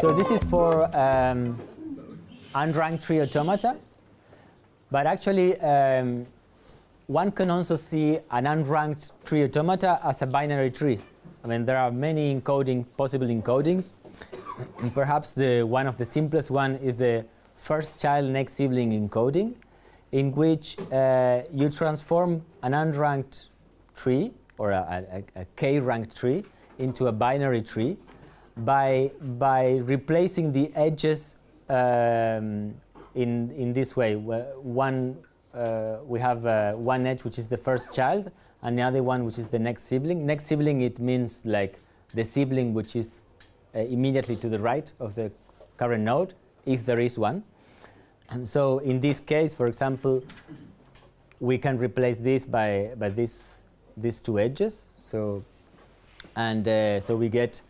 So this is for unranked tree automata, but actually one can also see an unranked tree automata as a binary tree. I mean, there are many possible encodings. And perhaps one of the simplest one is the first child next sibling encoding, in which you transform an unranked tree or a k-ranked tree into a binary tree by replacing the edges in this way. We have one edge which is the first child, and the other one which is the next sibling. Next sibling, it means like the sibling which is immediately to the right of the current node, if there is one. And so in this case, for example, we can replace this by these two edges. So so we get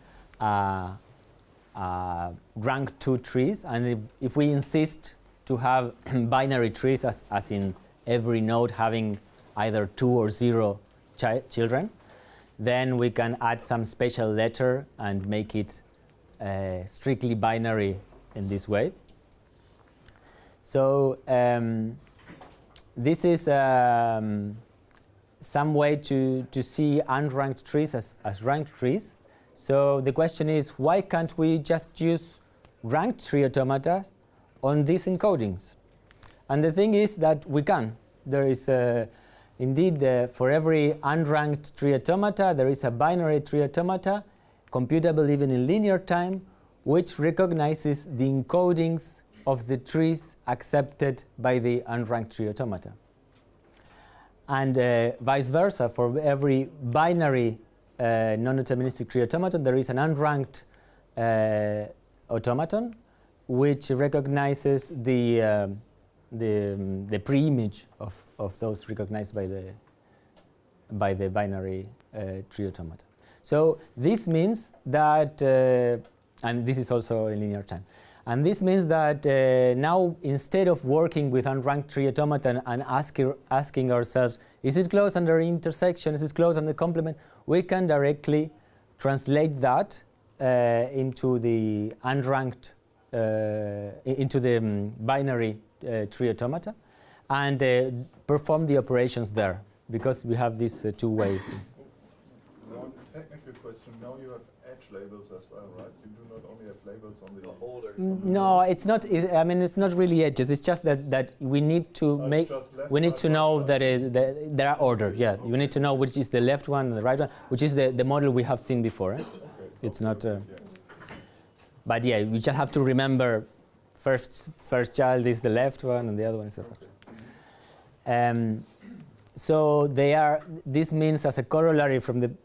rank 2 trees, and if we insist to have binary trees, as in every node having either 2 or 0 children, then we can add some special letter and make it strictly binary in this way. So this is some way to see unranked trees as ranked trees. So the question is, why can't we just use ranked tree automata on these encodings? And the thing is that we can. There is indeed for every unranked tree automata, there is a binary tree automata, computable even in linear time, which recognizes the encodings of the trees accepted by the unranked tree automata. And vice versa, for every binary non-deterministic tree automaton, there is an unranked automaton which recognizes the pre-image of those recognized by the binary tree automata. So this means that, and this is also in linear time, and this means that now, instead of working with unranked tree automaton and asking ourselves, is it closed under intersection, is it closed under complement, we can directly translate that into the unranked, into the binary tree automata, and perform the operations there, because we have these two ways. One technical question. Now you have edge labels as well, right? You do not only have labels on the holder. No, it's not. I mean, it's not really edges. It's just that we need to make. We need to know that they are ordered. Yeah, you need to know which is the left one and the right one, which is the model we have seen before. Eh? Okay, it's not. But yeah, we just have to remember. First child is the left one, and the other one is the right one. So they are. This means, as a corollary from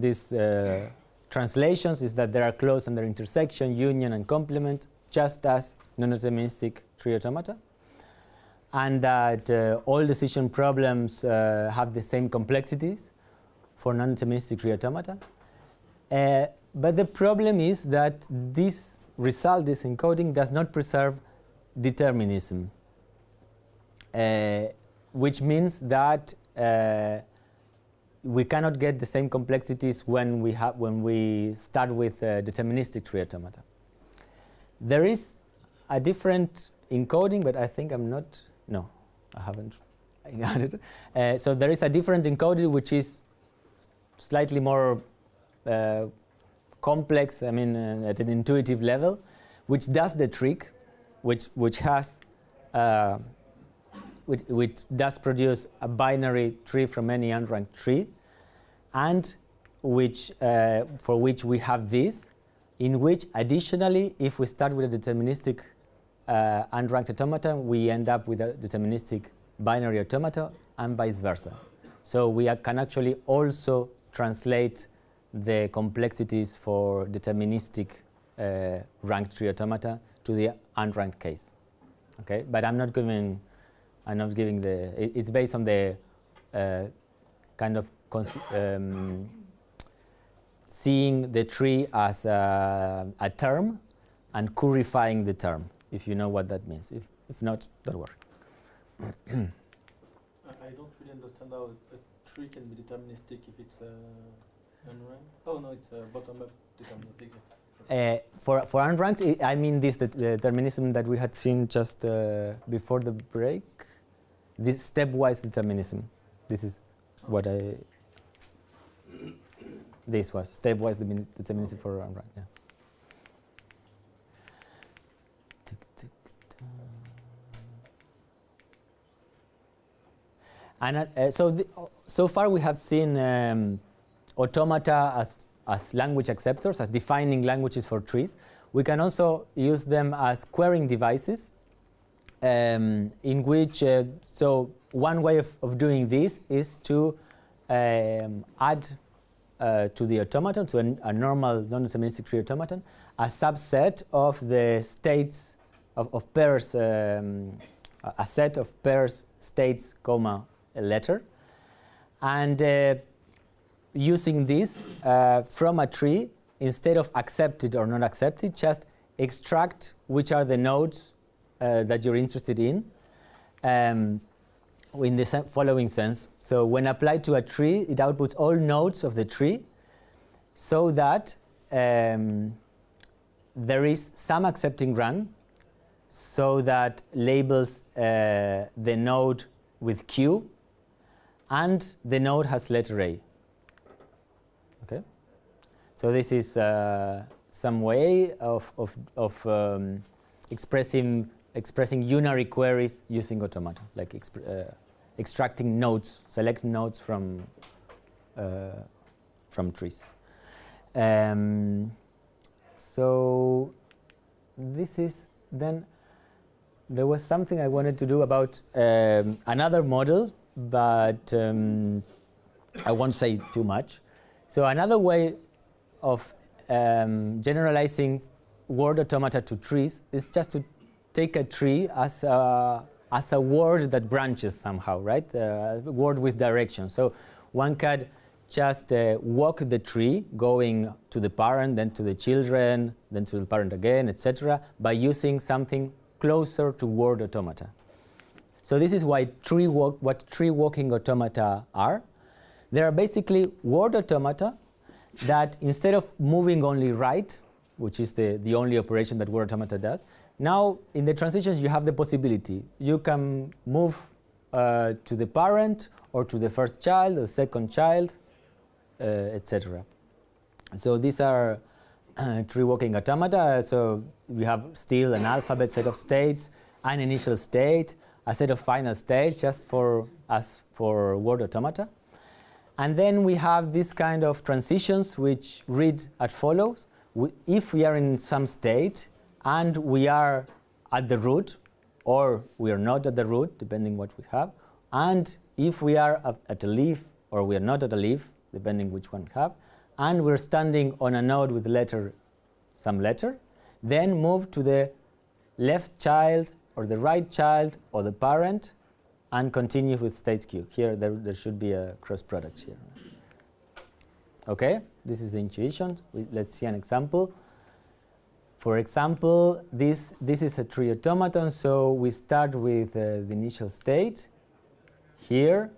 these translations, is that they are closed under intersection, union, and complement, just as non-deterministic tree automata, and that all decision problems have the same complexities for non-deterministic tree automata. But the problem is that this result, this encoding, does not preserve determinism, which means that we cannot get the same complexities when we start with deterministic tree automata. There is a different encoding, but I think I'm not. No, I haven't got it. So there is a different encoding which is slightly more complex. I mean, at an intuitive level, which does the trick, which has. Which does produce a binary tree from any unranked tree, and which for which we have this, in which additionally, if we start with a deterministic unranked automaton, we end up with a deterministic binary automata, and vice versa. So we can actually also translate the complexities for deterministic ranked tree automata to the unranked case. Okay, but I'm not giving the. It's based on the kind of seeing the tree as a term and curryifying the term, if you know what that means. If not, don't worry. I don't really understand how a tree can be deterministic if it's unranked. Oh no, it's bottom-up deterministic. For unranked, I mean this, the determinism that we had seen just before the break. This stepwise determinism. This is what this was stepwise determinism for unranked. Yeah. And so far we have seen automata as language acceptors, as defining languages for trees. We can also use them as querying devices, in which, so one way of doing this is to add to the automaton, to a normal non-deterministic tree automaton, a subset of the states of pairs, a set of pairs, states, comma, a letter, and using this from a tree, instead of accepted or not accepted, just extract which are the nodes that you're interested in the following sense. So when applied to a tree, it outputs all nodes of the tree, so that there is some accepting run, so that labels the node with Q, and the node has letter A. Okay, so this is some way of expressing unary queries using automata, like extracting nodes, select nodes from trees. So this is then. There was something I wanted to do about another model, but I won't say too much. So another way of generalizing word automata to trees is just to take a tree as a word that branches somehow, right? A word with direction. So one could just walk the tree, going to the parent, then to the children, then to the parent again, etc., by using something closer to word automata. So this is why what tree walking automata are. They are basically word automata that, instead of moving only right, which is the only operation that word automata does, now in the transitions you have the possibility. You can move to the parent, or to the first child, or the second child, etc. So these are tree walking automata. So we have still an alphabet set of states, an initial state, a set of final states, just for word automata. And then we have this kind of transitions which read as follows. If we are in some state and we are at the root, or we are not at the root, depending what we have, and if we are at a leaf or we are not at a leaf, depending which one we have, and we're standing on a node with some letter, then move to the left child or the right child or the parent, and continue with states Q. Here there should be a cross product here. Okay, this is the intuition. Let's see an example. For example, this is a tree automaton, so we start with the initial state here.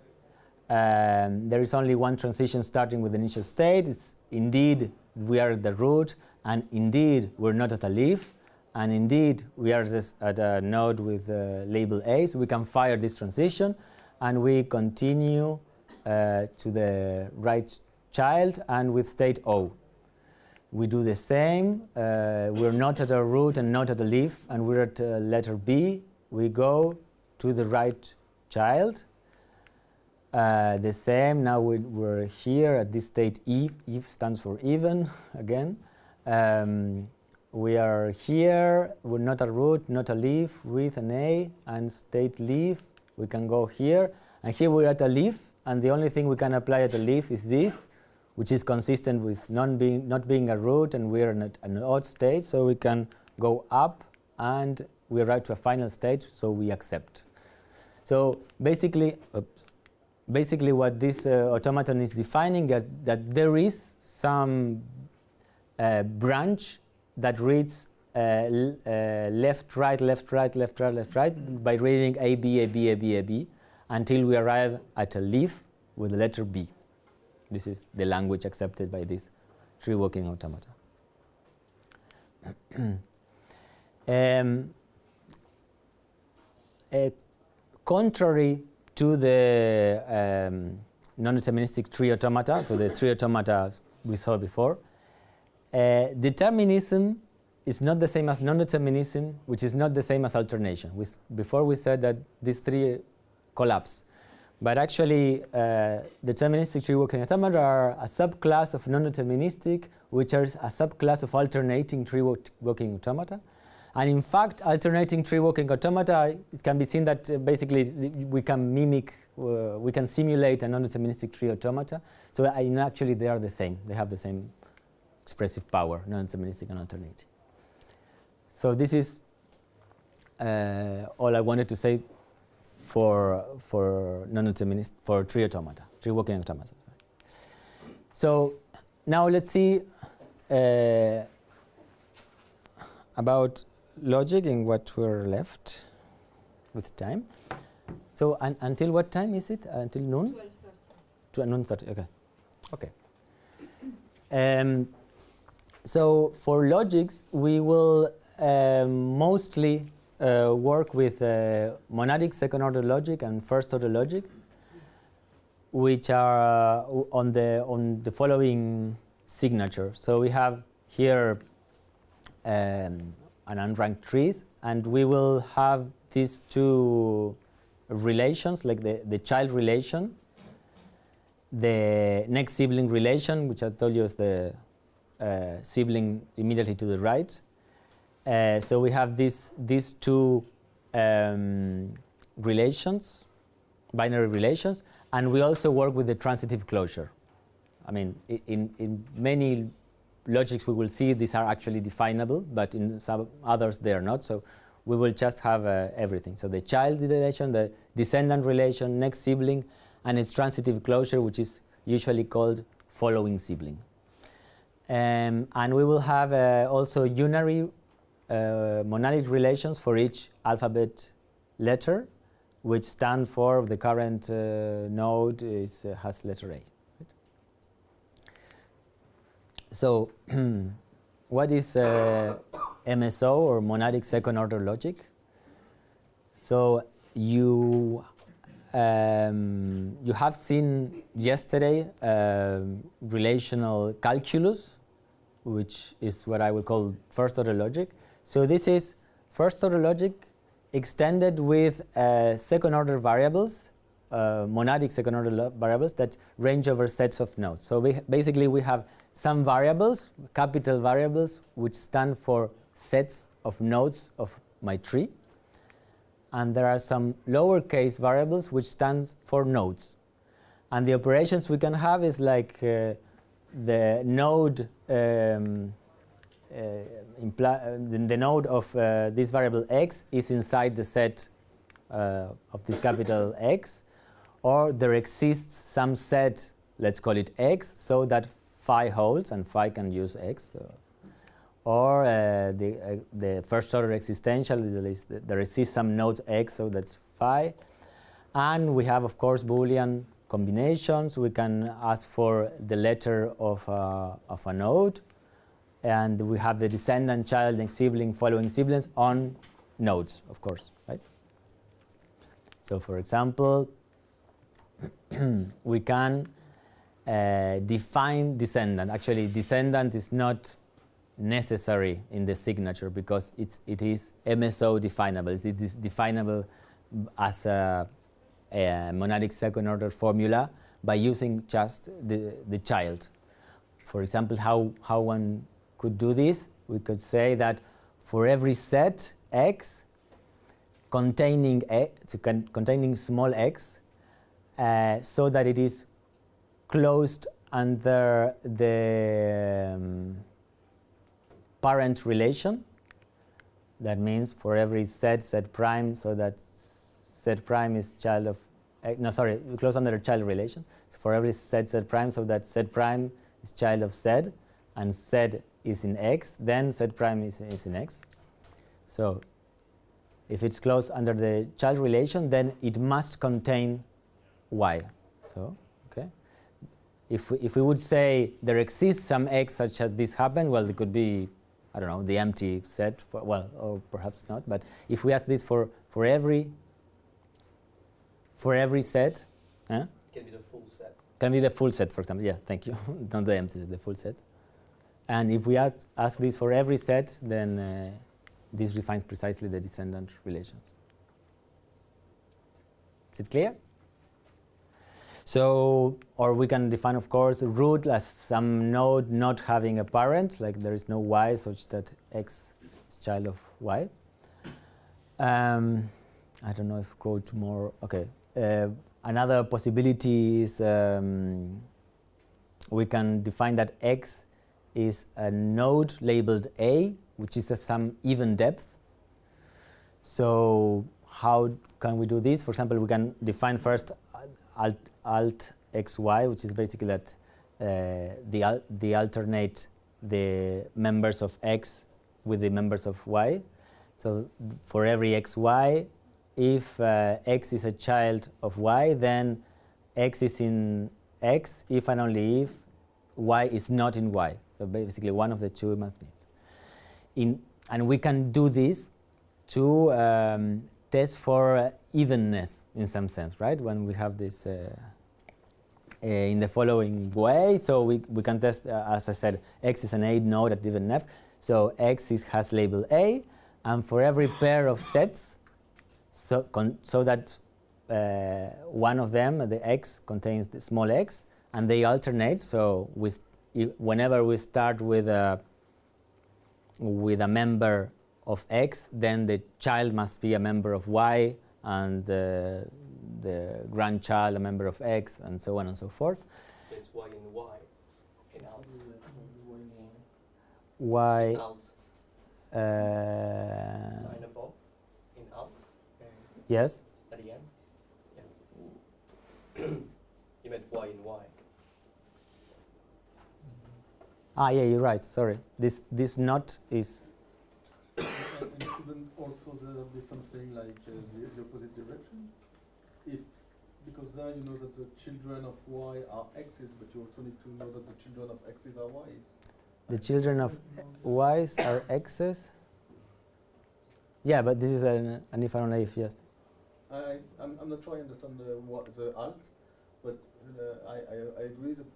There is only one transition starting with the initial state. It's indeed we are at the root, and indeed we're not at a leaf, and indeed we are just at a node with label A, so we can fire this transition, and we continue to the right child and with state O. We do the same. We're not at a root and not at a leaf, and we're at letter B. We go to the right child. The same. Now we're here at this state E. E stands for even again. We are here. We're not a root, not a leaf, with an A and state leaf. We can go here, and here we're at a leaf, and the only thing we can apply at a leaf is this, which is consistent with not being a root, and we're in an odd state, so we can go up and we arrive to a final state, so we accept. So basically what this automaton is defining is that there is some branch that reads left, right, left, right, left, right, left, right by reading A, B, A, B, A, B, A, B until we arrive at a leaf with the letter B. This is the language accepted by this tree walking automata. Contrary to the non-deterministic tree automata, to the tree automata we saw before, determinism is not the same as non-determinism, which is not the same as alternation. Before we said that these three collapse. But actually, deterministic tree walking automata are a subclass of non-deterministic, which are a subclass of alternating tree walking automata. And in fact, alternating tree walking automata, it can be seen that basically we can mimic, we can simulate a non-deterministic tree automata. So actually, they are the same. They have the same expressive power, non-deterministic and alternating. So this is all I wanted to say for non-deterministic, for tree automata, tree walking automata. So now let's see about logic in what we're left with time. So until what time is it? Until noon? 12:30. Noon 30. Okay. Okay. So for logics, we will mostly work with monadic second order logic and first order logic, which are on the following signature. So we have here an unranked trees, and we will have these two relations, like the child relation, the next sibling relation, which I told you is the sibling immediately to the right. So we have these two relations, binary relations, and we also work with the transitive closure. I mean, in many logics we will see these are actually definable, but in some others they are not. So we will just have everything. So the child relation, the descendant relation, next sibling, and its transitive closure, which is usually called following sibling. And we will have also unary monadic relations for each alphabet letter, which stand for the current node has letter A. Right? So what is MSO or monadic second order logic? So you have seen yesterday relational calculus, which is what I will call first order logic. So this is first order logic extended with second order variables, monadic second order variables that range over sets of nodes. So basically we have some variables, capital variables, which stand for sets of nodes of my tree. And there are some lowercase variables which stand for nodes. And the operations we can have is like the node the node of this variable x is inside the set of this capital X, or there exists some set, let's call it X, so that phi holds, and phi can use X. Or the first order existential, there exists some node X, so that's phi. And we have, of course, Boolean combinations. We can ask for the letter of a node. And we have the descendant, child, next sibling, following siblings on nodes, of course, right? So, for example, we can define descendant. Actually, descendant is not necessary in the signature because it is MSO definable. It is definable as a monadic second order formula by using just the child. For example, how one could do this, we could say that for every set X containing small x, so that it is closed under the parent relation. That means for every z prime, so that z prime is child of closed under the child relation. So for every z prime, so that z prime is child of z, and z is in X, then Z prime is in X. So if it's closed under the child relation, then it must contain Y. So, okay. If we would say there exists some X such that this happened, well, it could be, I don't know, the empty set, well, or perhaps not. But if we ask this for every set, It can be the full set. Can be the full set, for example. Yeah, thank you. Not the empty, the full set. And if we ask this for every set, then this defines precisely the descendant relations. Is it clear? So, or we can define, of course, root as some node not having a parent, like there is no Y such that X is child of Y. I don't know if go to more. Okay. Another possibility is we can define that X is a node labeled A, which is some even depth. So how can we do this? For example, we can define first alt xy, which is basically that the alternate the members of X with the members of Y. So for every xy, if X is a child of Y, then X is in X if and only if Y is not in Y. So basically one of the two must be. And we can do this to test for evenness in some sense, right? When we have this in the following way. So we can test, as I said, X is an A node at even F. So X has label A, and for every pair of sets, so that one of them, the X, contains the small x, and they alternate. So whenever we start with a member of X, then the child must be a member of Y, and the grandchild a member of X, and so on and so forth. So it's Y in Y in alt. Y. In alt. Line above in alt. Yes. At the end. Yeah. You meant Y in Y. Yeah, you're right. Sorry. This not is. And shouldn't also there be something like the opposite direction? Because there you know that the children of Y are X's, but you also need to know that the children of X's are Y's. The children of Y's are X's. Yeah, but this is an if and only if, yes. I'm not sure I understand the alt, but I agree that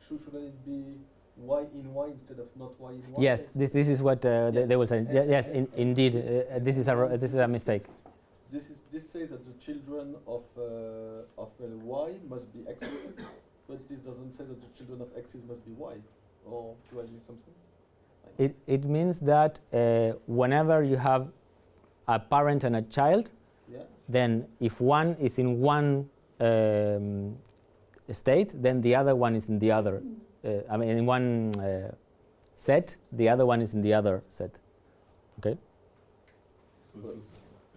shouldn't it be Y in Y instead of not Y in Y? Yes, this is what they will say. Yes, indeed, this is a mistake. This says that the children of Y must be X's, but this doesn't say that the children of X's must be Y. Or do I mean something? It means that whenever you have a parent and a child, then if one is in one state, then the other one is in the other. I mean, in one set, the other one is in the other set. Okay? So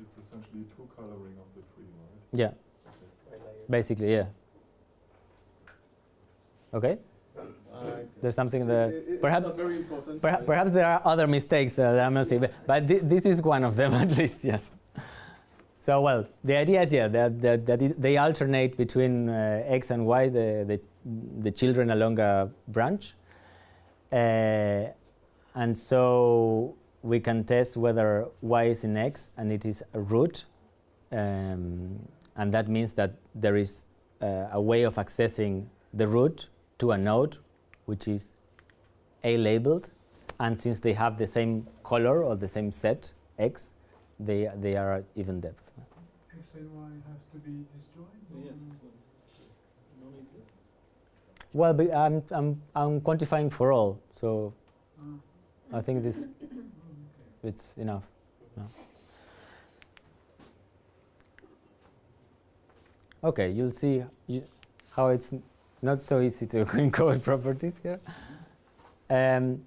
it's essentially two coloring of the tree, right? Yeah. Okay. Basically, yeah. Okay? There's something that perhaps not very important. Perhaps there are other mistakes that I'm not seeing, but this is one of them at least. Yes. So well, the idea is that they alternate between X and Y, the children along a branch, and so we can test whether Y is in X and it is a root, and that means that there is a way of accessing the root to a node which is A labeled, and since they have the same color or the same set X, they are at even depth. X and Y have to be disjoint? Yes. Well, but I'm quantifying for all, so I think this it's enough. No. Okay, you'll see how it's not so easy to encode properties here. And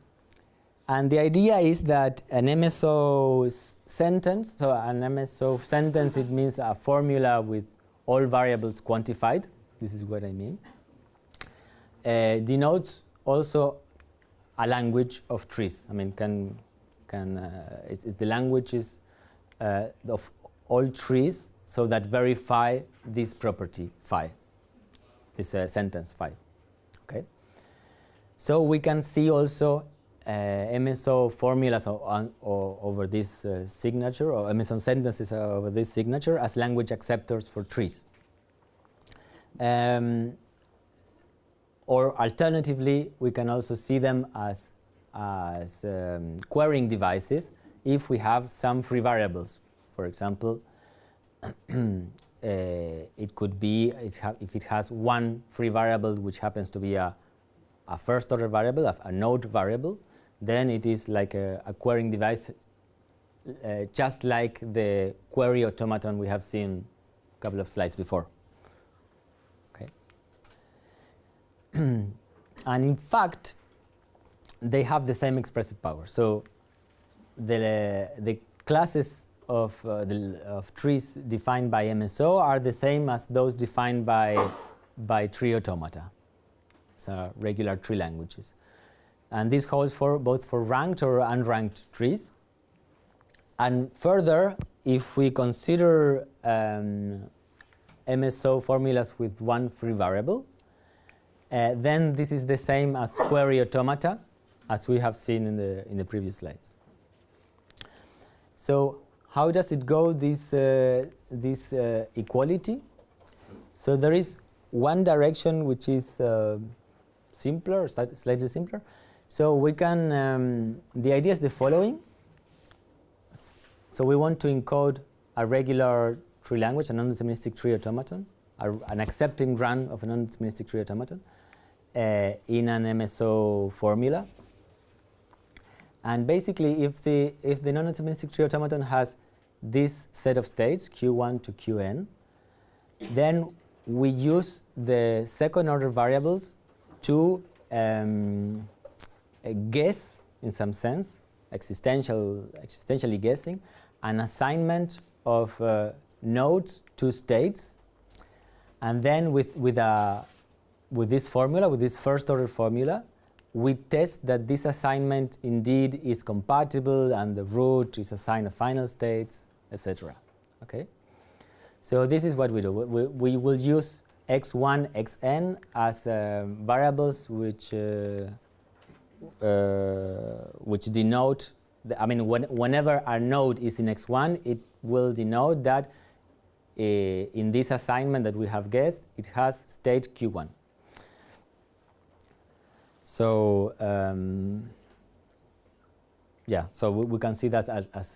the idea is that an MSO sentence, so an MSO sentence, it means a formula with all variables quantified. This is what I mean. Denotes also a language of trees. I mean, it's the languages of all trees, so that verify this property phi, this sentence phi. Okay. So we can see also MSO formulas over this signature, or MSO sentences over this signature as language acceptors for trees. Or alternatively, we can also see them as querying devices if we have some free variables. For example, it could be if it has one free variable which happens to be a first order variable, a node variable, then it is like a querying device, just like the query automaton we have seen a couple of slides before. Okay. And in fact, they have the same expressive power. So the classes of trees defined by MSO are the same as those defined by tree automata. So regular tree languages. And this holds for both for ranked or unranked trees. And further, if we consider MSO formulas with one free variable, then this is the same as query automata, as we have seen in the previous slides. So how does it go, this equality? So there is one direction which is simpler, slightly simpler. So we can, the idea is the following. So we want to encode a regular tree language, a non-deterministic tree automaton, an accepting run of a non-deterministic tree automaton in an MSO formula. And basically, if the non-deterministic tree automaton has this set of states, Q1 to Qn, then we use the second order variables to guess, in some sense, existentially guessing, an assignment of nodes to states, and then with this formula, with this first order formula, we test that this assignment indeed is compatible and the root is assigned a final states, etc. Okay. So this is what we do. We will use x1, xn as variables which denote. Whenever our node is in x1, it will denote that in this assignment that we have guessed, it has state q1. So so we can see that as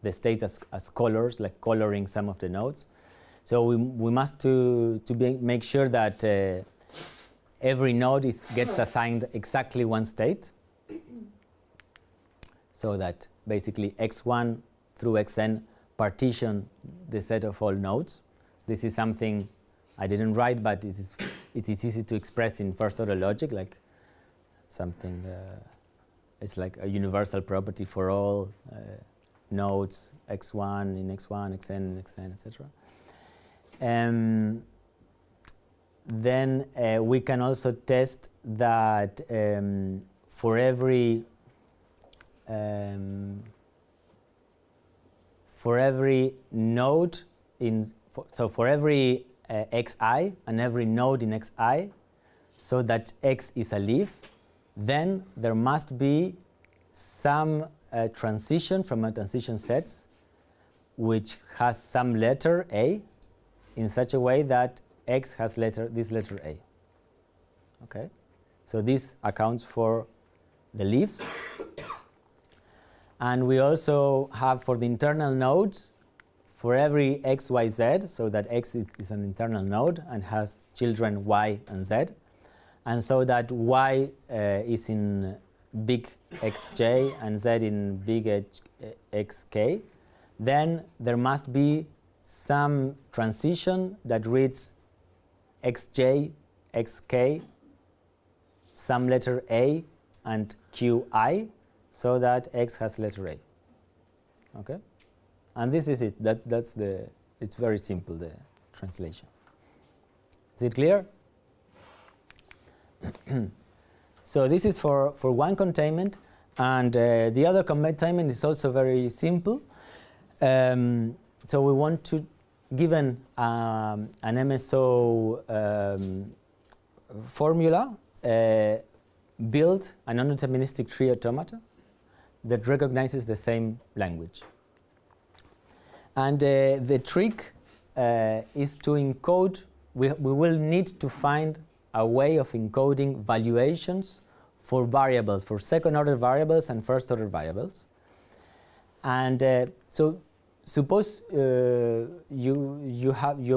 the state as colors, like coloring some of the nodes. So we must make sure that every node gets assigned exactly one state, so that basically x1 through xn partition the set of all nodes. This is something I didn't write, but it's easy to express in first order logic, like something, it's like a universal property for all nodes, x1 in x1, xn in xn, etc. Then we can also test that for every node for every xi and every node in xi, so that x is a leaf, then there must be some transition from a transition sets which has some letter a in such a way that x has this letter a. Okay, so this accounts for the leaves. And we also have for the internal nodes, for every x, y, z, so that x is an internal node and has children y and z, and so that y is in big xj and z in big xk, then there must be some transition that reads xj, xk, some letter a and qi, so that x has letter a. Okay, and this is it. That's the. It's very simple, the translation. Is it clear? So this is for one containment, and the other containment is also very simple. So we want to, given an MSO formula, build a non-deterministic tree automata that recognizes the same language. And the trick is to encode. We will need to find a way of encoding valuations for variables, for second-order variables and first-order variables. And so suppose you're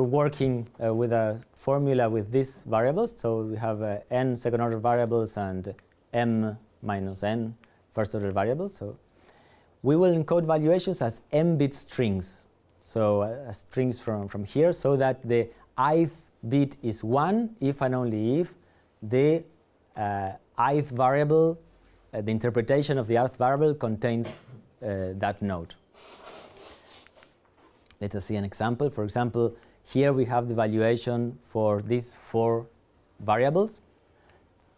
working with a formula with these variables. So we have n second-order variables and m minus n first-order variables. So we will encode valuations as m-bit strings. So strings from here, so that the ith bit is 1 if and only if the ith variable, the interpretation of the ith variable contains that node. Let us see an example. For example, here we have the valuation for these 4 variables.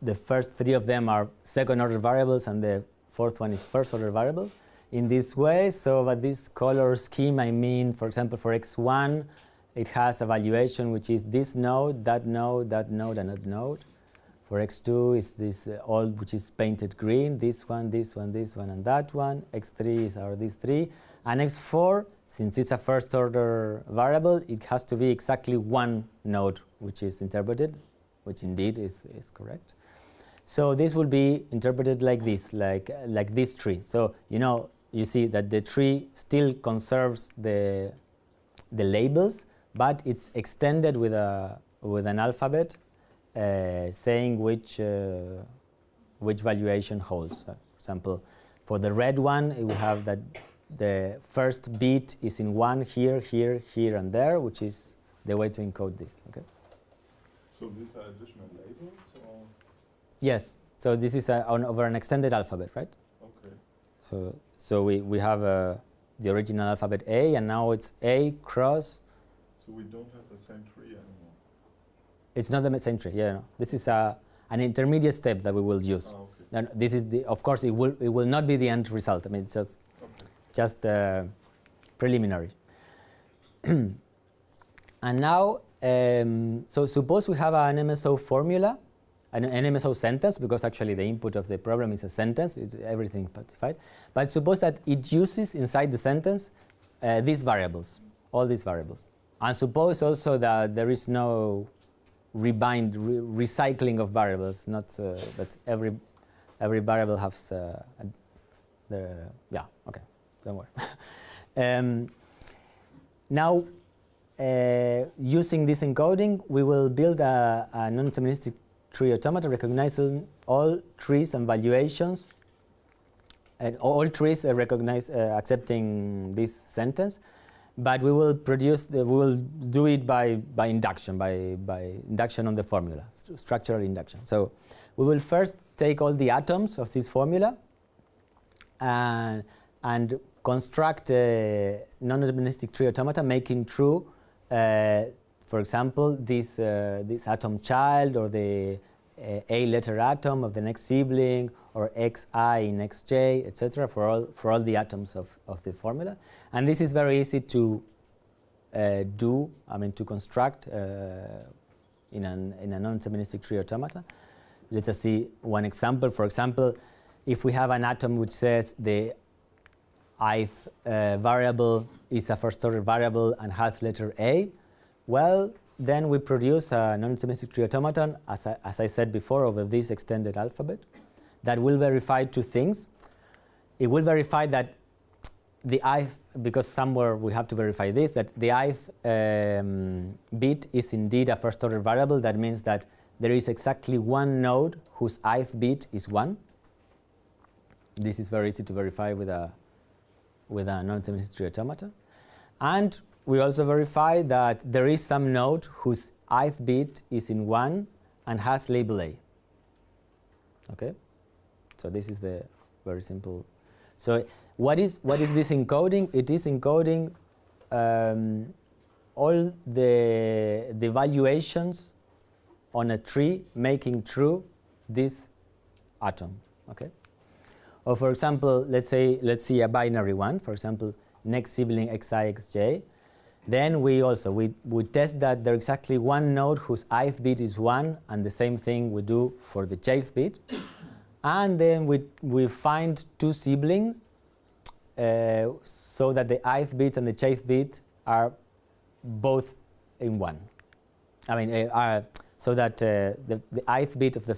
The first 3 of them are second-order variables, and the 4th one is first-order variable. In this way, so by this color scheme, I mean, for example, for x1, it has a valuation which is this node, that node, that node, and that node. For x2 is this all which is painted green, this one, this one, this one, and that one. x3 are these 3. And x4, since it's a first-order variable, it has to be exactly 1 node which is interpreted, which indeed is correct. So this will be interpreted like this, like this tree. So you see that the tree still conserves the labels, but it's extended with an alphabet saying which valuation holds. For example, for the red one, it will have that the first bit is in 1 here, here, here, and there, which is the way to encode this. Okay. So these are additional labels, or? Yes. So this is over an extended alphabet, right? Okay. So we have the original alphabet A, and now it's A cross. So we don't have the same tree anymore. It's not the same tree. Yeah, no. This is an intermediate step that we will use. Oh, okay. And this is of course, it will not be the end result. I mean, it's just preliminary. And now, so suppose we have an MSO formula, an MSO sentence, because actually the input of the program is a sentence. It's everything specified. But suppose that it uses inside the sentence these variables, all these variables. And suppose also that there is no recycling of variables, not that every variable has yeah, okay, don't worry. Now, using this encoding, we will build a non-deterministic tree automata recognizing all trees and valuations, and all trees recognize accepting this sentence. But we will we will do it by induction, by induction on the formula, structural induction. So we will first take all the atoms of this formula and construct a non-deterministic tree automata, making true, for example, this atom child, or the A letter atom of the next sibling, or xi in xj, etc. for all the atoms of the formula. And this is very easy to do. I mean, to construct in a non-deterministic tree automata. Let us see one example. For example, if we have an atom which says the ith variable is a first-order variable and has letter A, well, then we produce a non-deterministic tree automaton, as I said before, over this extended alphabet, that will verify 2 things. It will verify that the ith, because somewhere we have to verify this, that the ith bit is indeed a first-order variable. That means that there is exactly 1 node whose ith bit is 1. This is very easy to verify with a non-deterministic tree automata. And we also verify that there is some node whose ith bit is in 1 and has label A. Okay? So this is the very simple. So what is this encoding? It is encoding all the valuations on a tree, making true this atom. Okay. Or for example, let's see a binary one. For example, next sibling xi xj. Then we test that there's exactly one node whose ith bit is 1, and the same thing we do for the jth bit. And then we find two siblings so that the ith bit and the jth bit are both in 1. I mean, so that the ith bit of the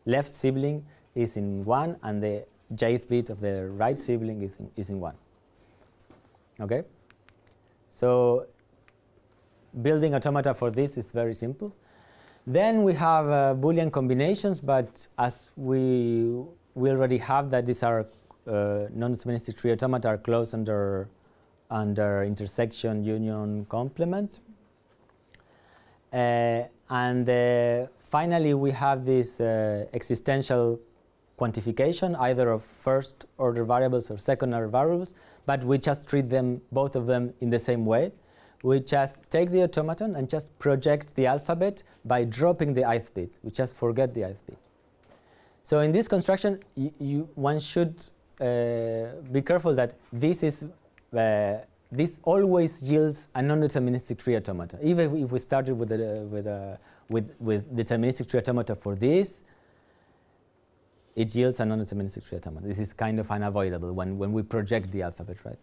left sibling is in 1, and the jth bit of the right sibling is in 1. Okay? So building automata for this is very simple. Then we have Boolean combinations, but as we already have that these are non-deterministic tree automata are closed under intersection, union, complement. And finally, we have this existential quantification, either of first order variables or second order variables, but we just treat them, both of them, in the same way. We just take the automaton and just project the alphabet by dropping the ith bit. We just forget the ith bit. So in this construction, one should be careful that this always yields a non-deterministic tree automata. Even if we started with deterministic tree automata for this, it yields a non-deterministic tree automata. This is kind of unavoidable when we project the alphabet, right?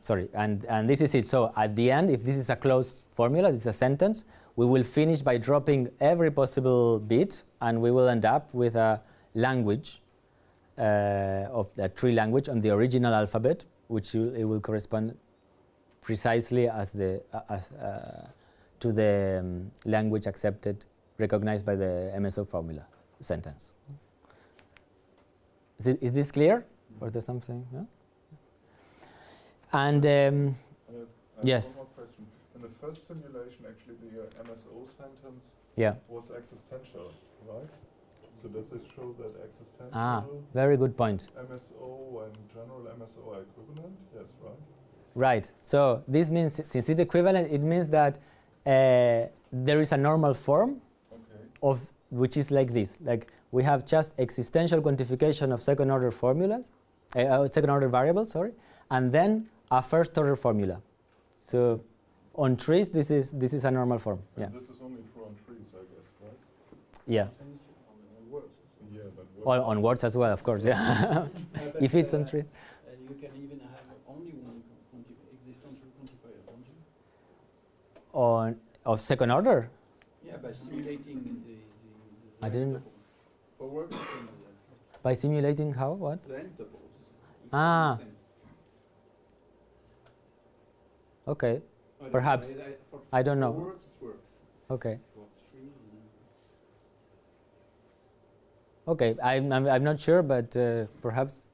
Sorry, and this is it. So at the end, if this is a closed formula, this is a sentence, we will finish by dropping every possible bit, and we will end up with a language of the tree language on the original alphabet, which it will correspond precisely as to the language accepted, recognized by the MSO formula sentence. Is this clear? Or is there something? No? And I have yes. one more question. In the first simulation, actually, the MSO sentence was existential, right? So does this show that existential very good point. MSO and general MSO are equivalent? Yes, right? Right. So this means, since it's equivalent, it means that there is a normal form of which is like this. Like we have just existential quantification of second order formulas, second order variables, sorry, and then a first order formula. So on trees, this is a normal form. And yeah. this is only true on trees, I guess, right? Yeah. Yeah, but On words as well, of course. Yeah. If it's on trees. You can even have only one existential quantifier, don't you? Of second order. Yeah, by simulating the I didn't. tuple. For words, you can do that. By simulating how? What? The n tuples. Ah. Okay. Perhaps. I don't know. For words, it works. Okay. For trees, Okay. I'm not sure, but perhaps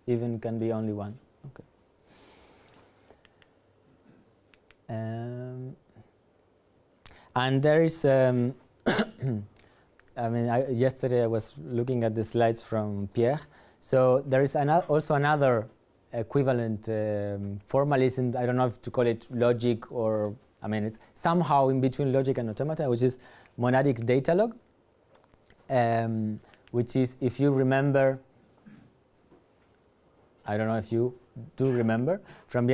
even can be only one. Okay. And there is. I mean, yesterday I was looking at the slides from Pierre. So there is also another equivalent formalism. I don't know if to call it logic or, I mean, it's somehow in between logic and automata, which is monadic datalog, which is, if you remember, I don't know if you do remember from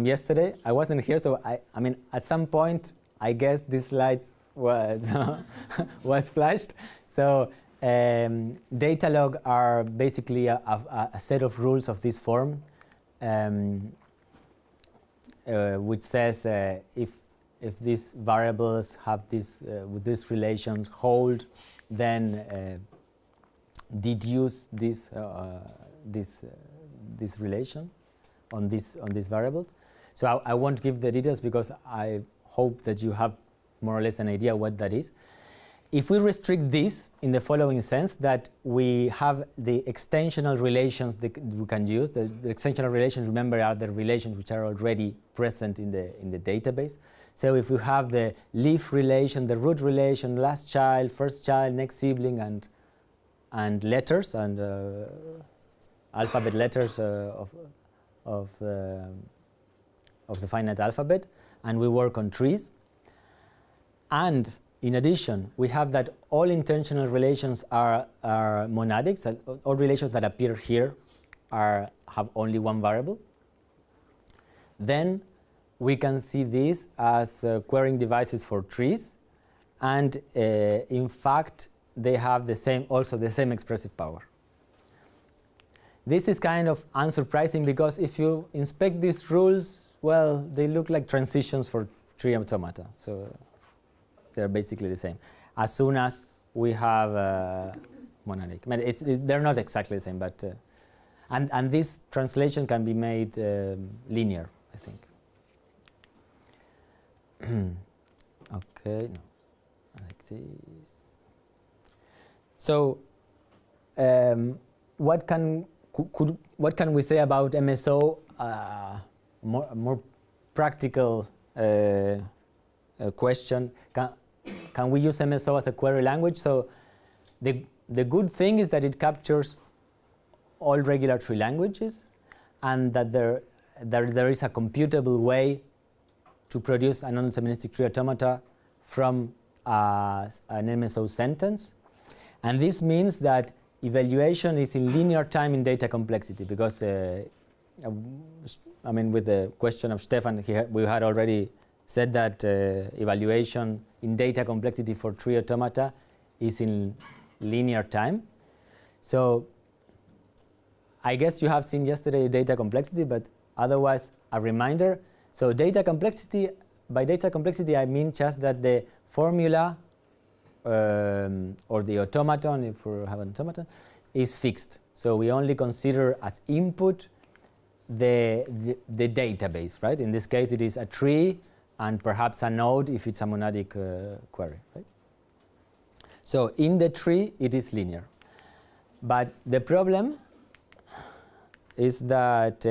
yesterday. I wasn't here, so I mean, at some point, I guess these slides was flashed. So datalog are basically a set of rules of this form, which says if these variables have this with these relations hold, then deduce this relation on these variables. So I won't give the details because I hope that you have more or less an idea what that is. If we restrict this in the following sense, that we have the extensional relations that we can use. The extensional relations, remember, are the relations which are already present in the database. So if we have the leaf relation, the root relation, last child, first child, next sibling, and letters and alphabet letters of the finite alphabet, and we work on trees. And in addition, we have that all intentional relations are monadic, so all relations that appear here have only one variable. Then we can see these as querying devices for trees, and in fact they have also the same expressive power. This is kind of unsurprising because if you inspect these rules, well, they look like transitions for tree automata, so they're basically the same. As soon as we have monadic, they're not exactly the same, but and this translation can be made linear, I think. Okay, no, like this. So, what can we say about MSO? More practical question. Can we use MSO as a query language? So, the good thing is that it captures all regular tree languages, and that there is a computable way to produce a non-deterministic tree automata from an MSO sentence. And this means that evaluation is in linear time in data complexity, because with the question of Stefan, we had already said that evaluation in data complexity for tree automata is in linear time. So I guess you have seen yesterday data complexity, but otherwise a reminder. So data complexity, by data complexity I mean just that the formula or the automaton, if we have an automaton, is fixed. So we only consider as input the database, right? In this case it is a tree and perhaps a node if it's a monadic query, right? So in the tree it is linear. But the problem is that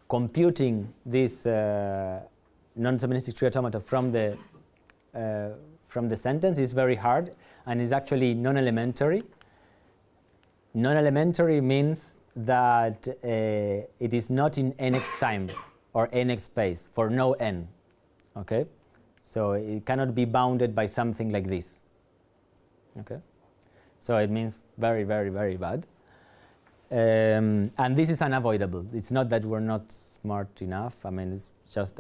computing this non-deterministic tree automata from the sentence is very hard, and is actually non-elementary. Non-elementary means that it is not in nx time or nx space for no n. Okay, so it cannot be bounded by something like this. Okay, so it means very, very, very bad. And this is unavoidable. It's not that we're not smart enough. It's just,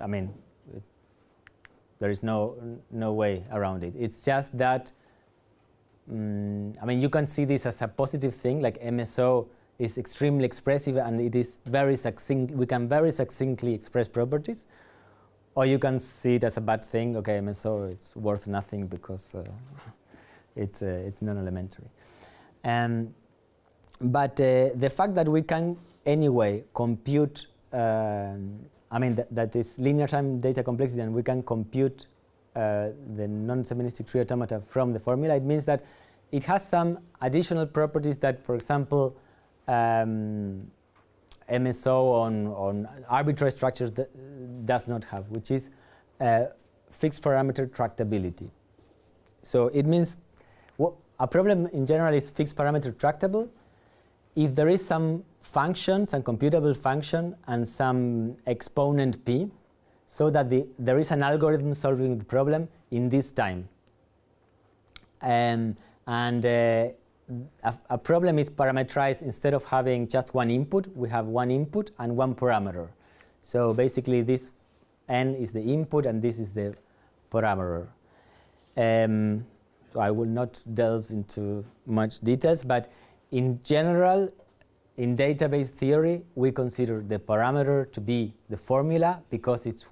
there is no way around it. It's just that, you can see this as a positive thing, like MSO is extremely expressive and it is very succinct. We can very succinctly express properties. Or you can see it as a bad thing. Okay, MSO, it's worth nothing because it's non-elementary. But the fact that we can anyway compute, that is linear time data complexity, and we can compute the non-deterministic tree automata from the formula, it means that it has some additional properties that, for example, MSO on arbitrary structures does not have, which is fixed parameter tractability. So it means a problem in general is fixed parameter tractable if there is some function, some computable function, and some exponent p, so that there is an algorithm solving the problem in this time. A problem is parameterized. Instead of having just one input, we have one input and one parameter. So basically this n is the input and this is the parameter. So I will not delve into much details, but in general, in database theory, we consider the parameter to be the formula because it's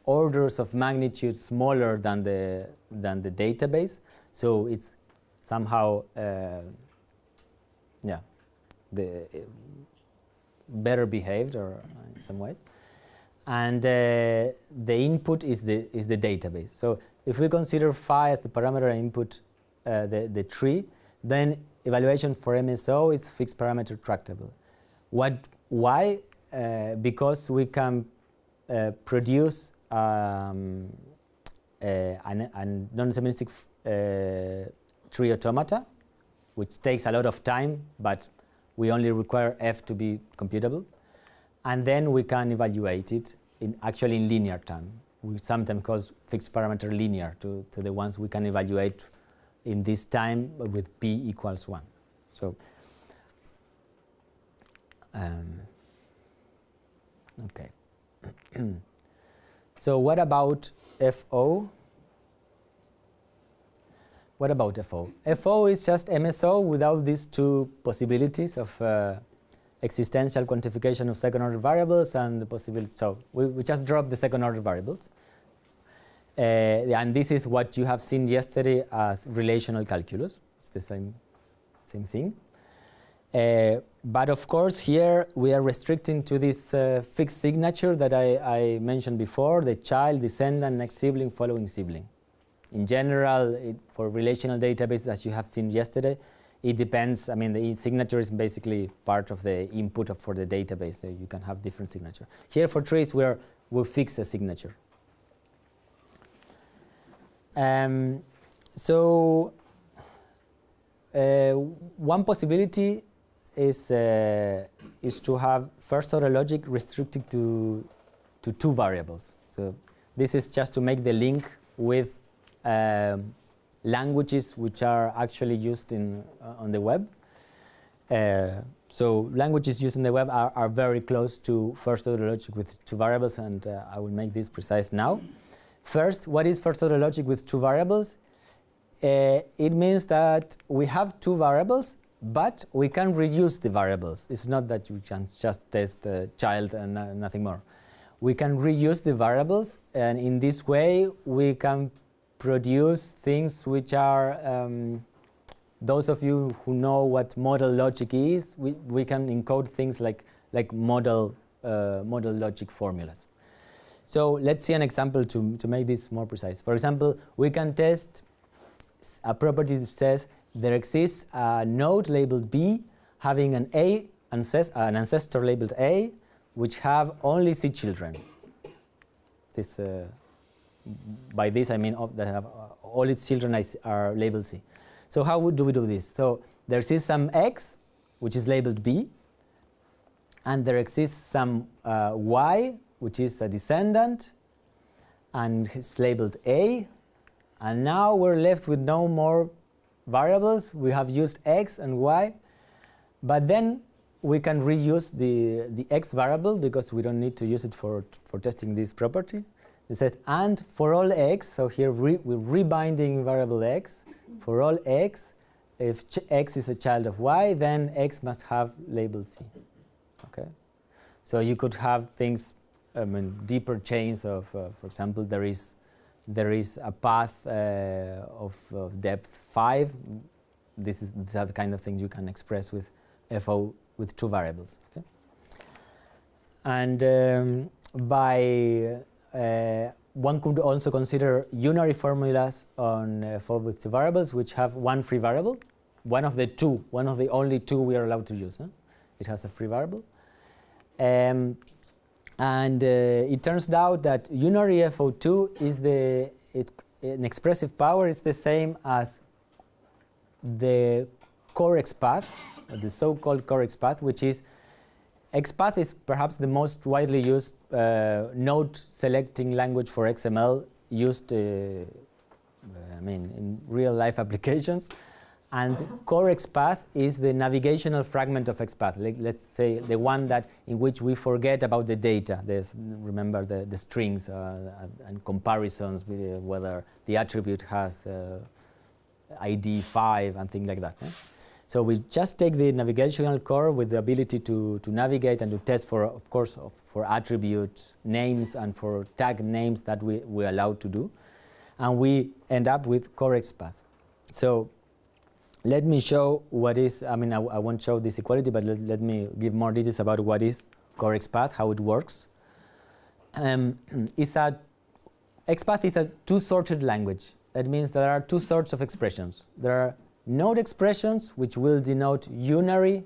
orders of magnitude smaller than the database. So it's somehow better behaved, or in some way. And the input is the database. So if we consider phi as the parameter input, the tree, then evaluation for MSO is fixed parameter tractable. Why? Because we can produce a non-deterministic tree automata, which takes a lot of time, but we only require f to be computable, and then we can evaluate it actually in linear time. we sometimes call fixed parameter linear to the ones we can evaluate in this time with p equals 1. So, okay. So what about FO? What about FO? FO is just MSO without these two possibilities of existential quantification of second order variables and the possibility. So we just drop the second order variables. And this is what you have seen yesterday as relational calculus. It's the same thing. But of course here we are restricting to this fixed signature that I mentioned before, the child, descendant, next sibling, following sibling. In general, for relational databases, as you have seen yesterday, it depends. I mean, the signature is basically part of the input for the database, so you can have different signature. Here for trees, we'll fix a signature. So one possibility is to have first order logic restricted to two variables. So this is just to make the link with languages which are actually used on the web. So languages used in the web are very close to first order logic with two variables, and I will make this precise now. First, what is first order logic with two variables? It means that we have two variables, but we can reuse the variables. It's not that you can just test child and nothing more. We can reuse the variables, and in this way we can produce things which are, those of you who know what model logic is, we can encode things like model logic formulas. So let's see an example to make this more precise. For example, we can test a property that says there exists a node labeled B having an ancestor labeled A, which have only C children. This, by this I mean that have all its children are labeled C. So how do we do this? So there exists some X, which is labeled B, and there exists some Y, which is a descendant, and it's labeled A. And now we're left with no more variables. We have used X and Y, but then we can reuse the X variable because we don't need to use it for testing this property. It says, and for all X, so here we're rebinding variable X. For all X, if X is a child of Y, then X must have label C. Okay, so you could have things, deeper chains of, for example, there is a path of depth 5. These are the kind of things you can express with FO with two variables. Okay, and one could also consider unary formulas on FO with two variables, which have one free variable, one of the only two we are allowed to use. It has a free variable. And it turns out that unary FO2 is an expressive power is the same as the core XPath, the so-called core XPath, which is XPath is perhaps the most widely used node selecting language for XML used in real life applications. And core XPath is the navigational fragment of XPath. Let's say the one in which we forget about the data. Remember the strings and comparisons with whether the attribute has ID 5 and things like that. So we just take the navigational core with the ability to navigate and to test for, of course, for attribute names and for tag names that we're allowed to do. And we end up with core XPath. So let me show what is, I won't show this equality, but let me give more details about what is core XPath, how it works. XPath is a two-sorted language. That means there are two sorts of expressions. There are node expressions, which will denote unary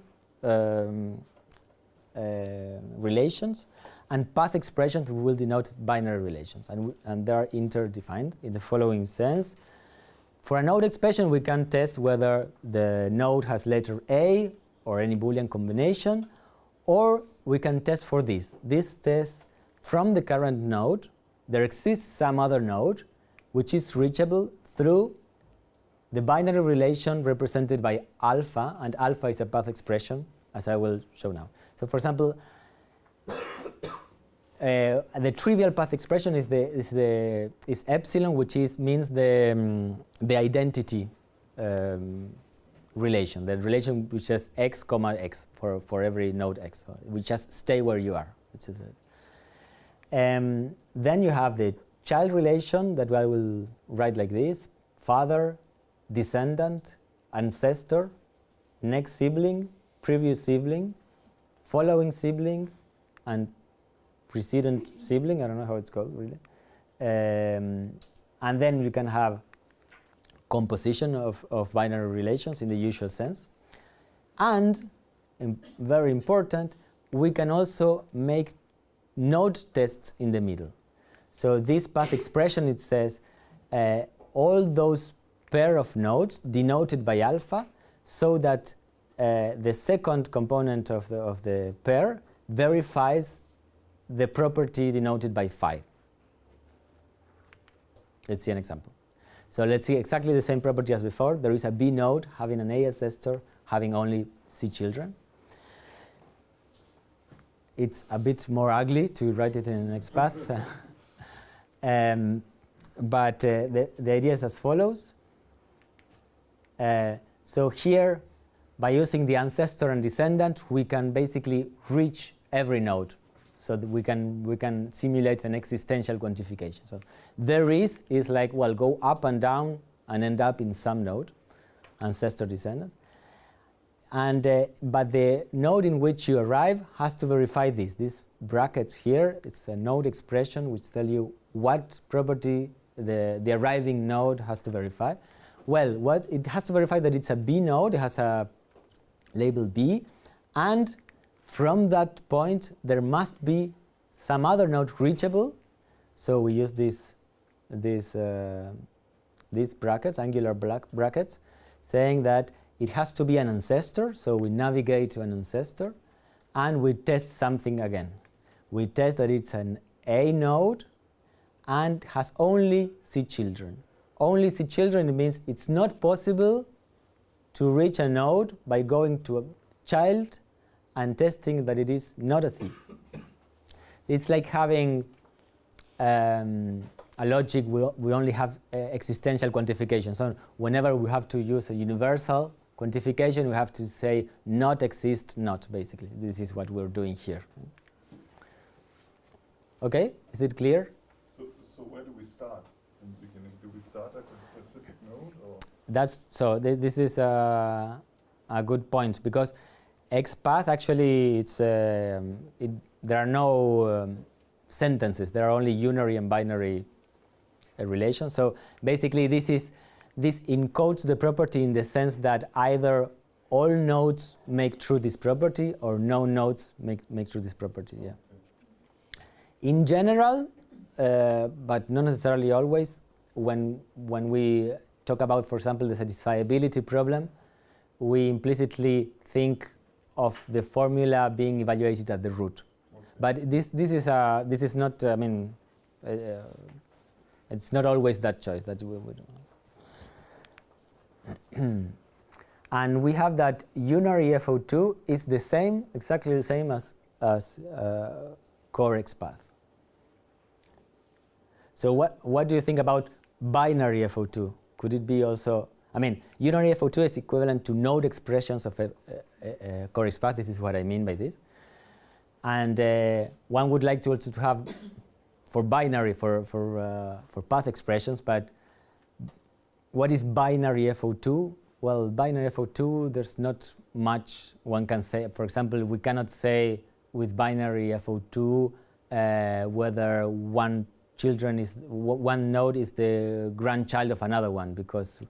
relations, and path expressions will denote binary relations. And they are interdefined in the following sense. For a node expression, we can test whether the node has letter A or any Boolean combination, or we can test for this. This tests from the current node there exists some other node which is reachable through the binary relation represented by alpha, and alpha is a path expression, as I will show now. So, for example, the trivial path expression is epsilon, which means the identity relation, the relation which says x comma x for every node x. So we just stay where you are. Then you have the child relation that I will write like this: father, descendant, ancestor, next sibling, previous sibling, following sibling, and precedent sibling. I don't know how it's called really. And then you can have composition of binary relations in the usual sense. And very important, we can also make node tests in the middle. So this path expression, it says all those pair of nodes denoted by alpha, so that the second component of the pair verifies the property denoted by phi. Let's see an example. So let's see exactly the same property as before. There is a B node having an A ancestor, having only C children. It's a bit more ugly to write it in XPath. But the idea is as follows. So here, by using the ancestor and descendant, we can basically reach every node. So that we can simulate an existential quantification. So there is like, well, go up and down and end up in some node, ancestor descendant. And but the node in which you arrive has to verify this. These brackets here, it's a node expression which tell you what property the arriving node has to verify. Well, what it has to verify that it's a B node, it has a label B, and from that point there must be some other node reachable. So we use these brackets, angular brackets, saying that it has to be an ancestor. So we navigate to an ancestor and we test something again. We test that it's an A node and has only C children. Only C children, it means it's not possible to reach a node by going to a child and testing that it is not a C. It's like having a logic we only have existential quantification. So whenever we have to use a universal quantification, we have to say not exist not, basically. This is what we're doing here. Okay, is it clear? So where do we start in the beginning? Do we start at a specific node, or? That's so. This is a good point, because XPath actually there are no sentences. There are only unary and binary relations. So basically, this encodes the property in the sense that either all nodes make true this property or no nodes make true this property. Yeah. In general, but not necessarily always, when we talk about, for example, the satisfiability problem, we implicitly think of the formula being evaluated at the root. Okay. But this is not. I mean, it's not always that choice that we would. And we have that unary FO2 is the same, exactly the same as core XPath. So what do you think about binary FO2? Could it be also? I mean, unary FO2 is equivalent to node expressions of core XPath. This is what I mean by this. And one would like to also to have for binary for path expressions. But what is binary FO2? Well, binary FO2, there's not much one can say. For example, we cannot say with binary FO2 whether one node is the grandchild of another one, because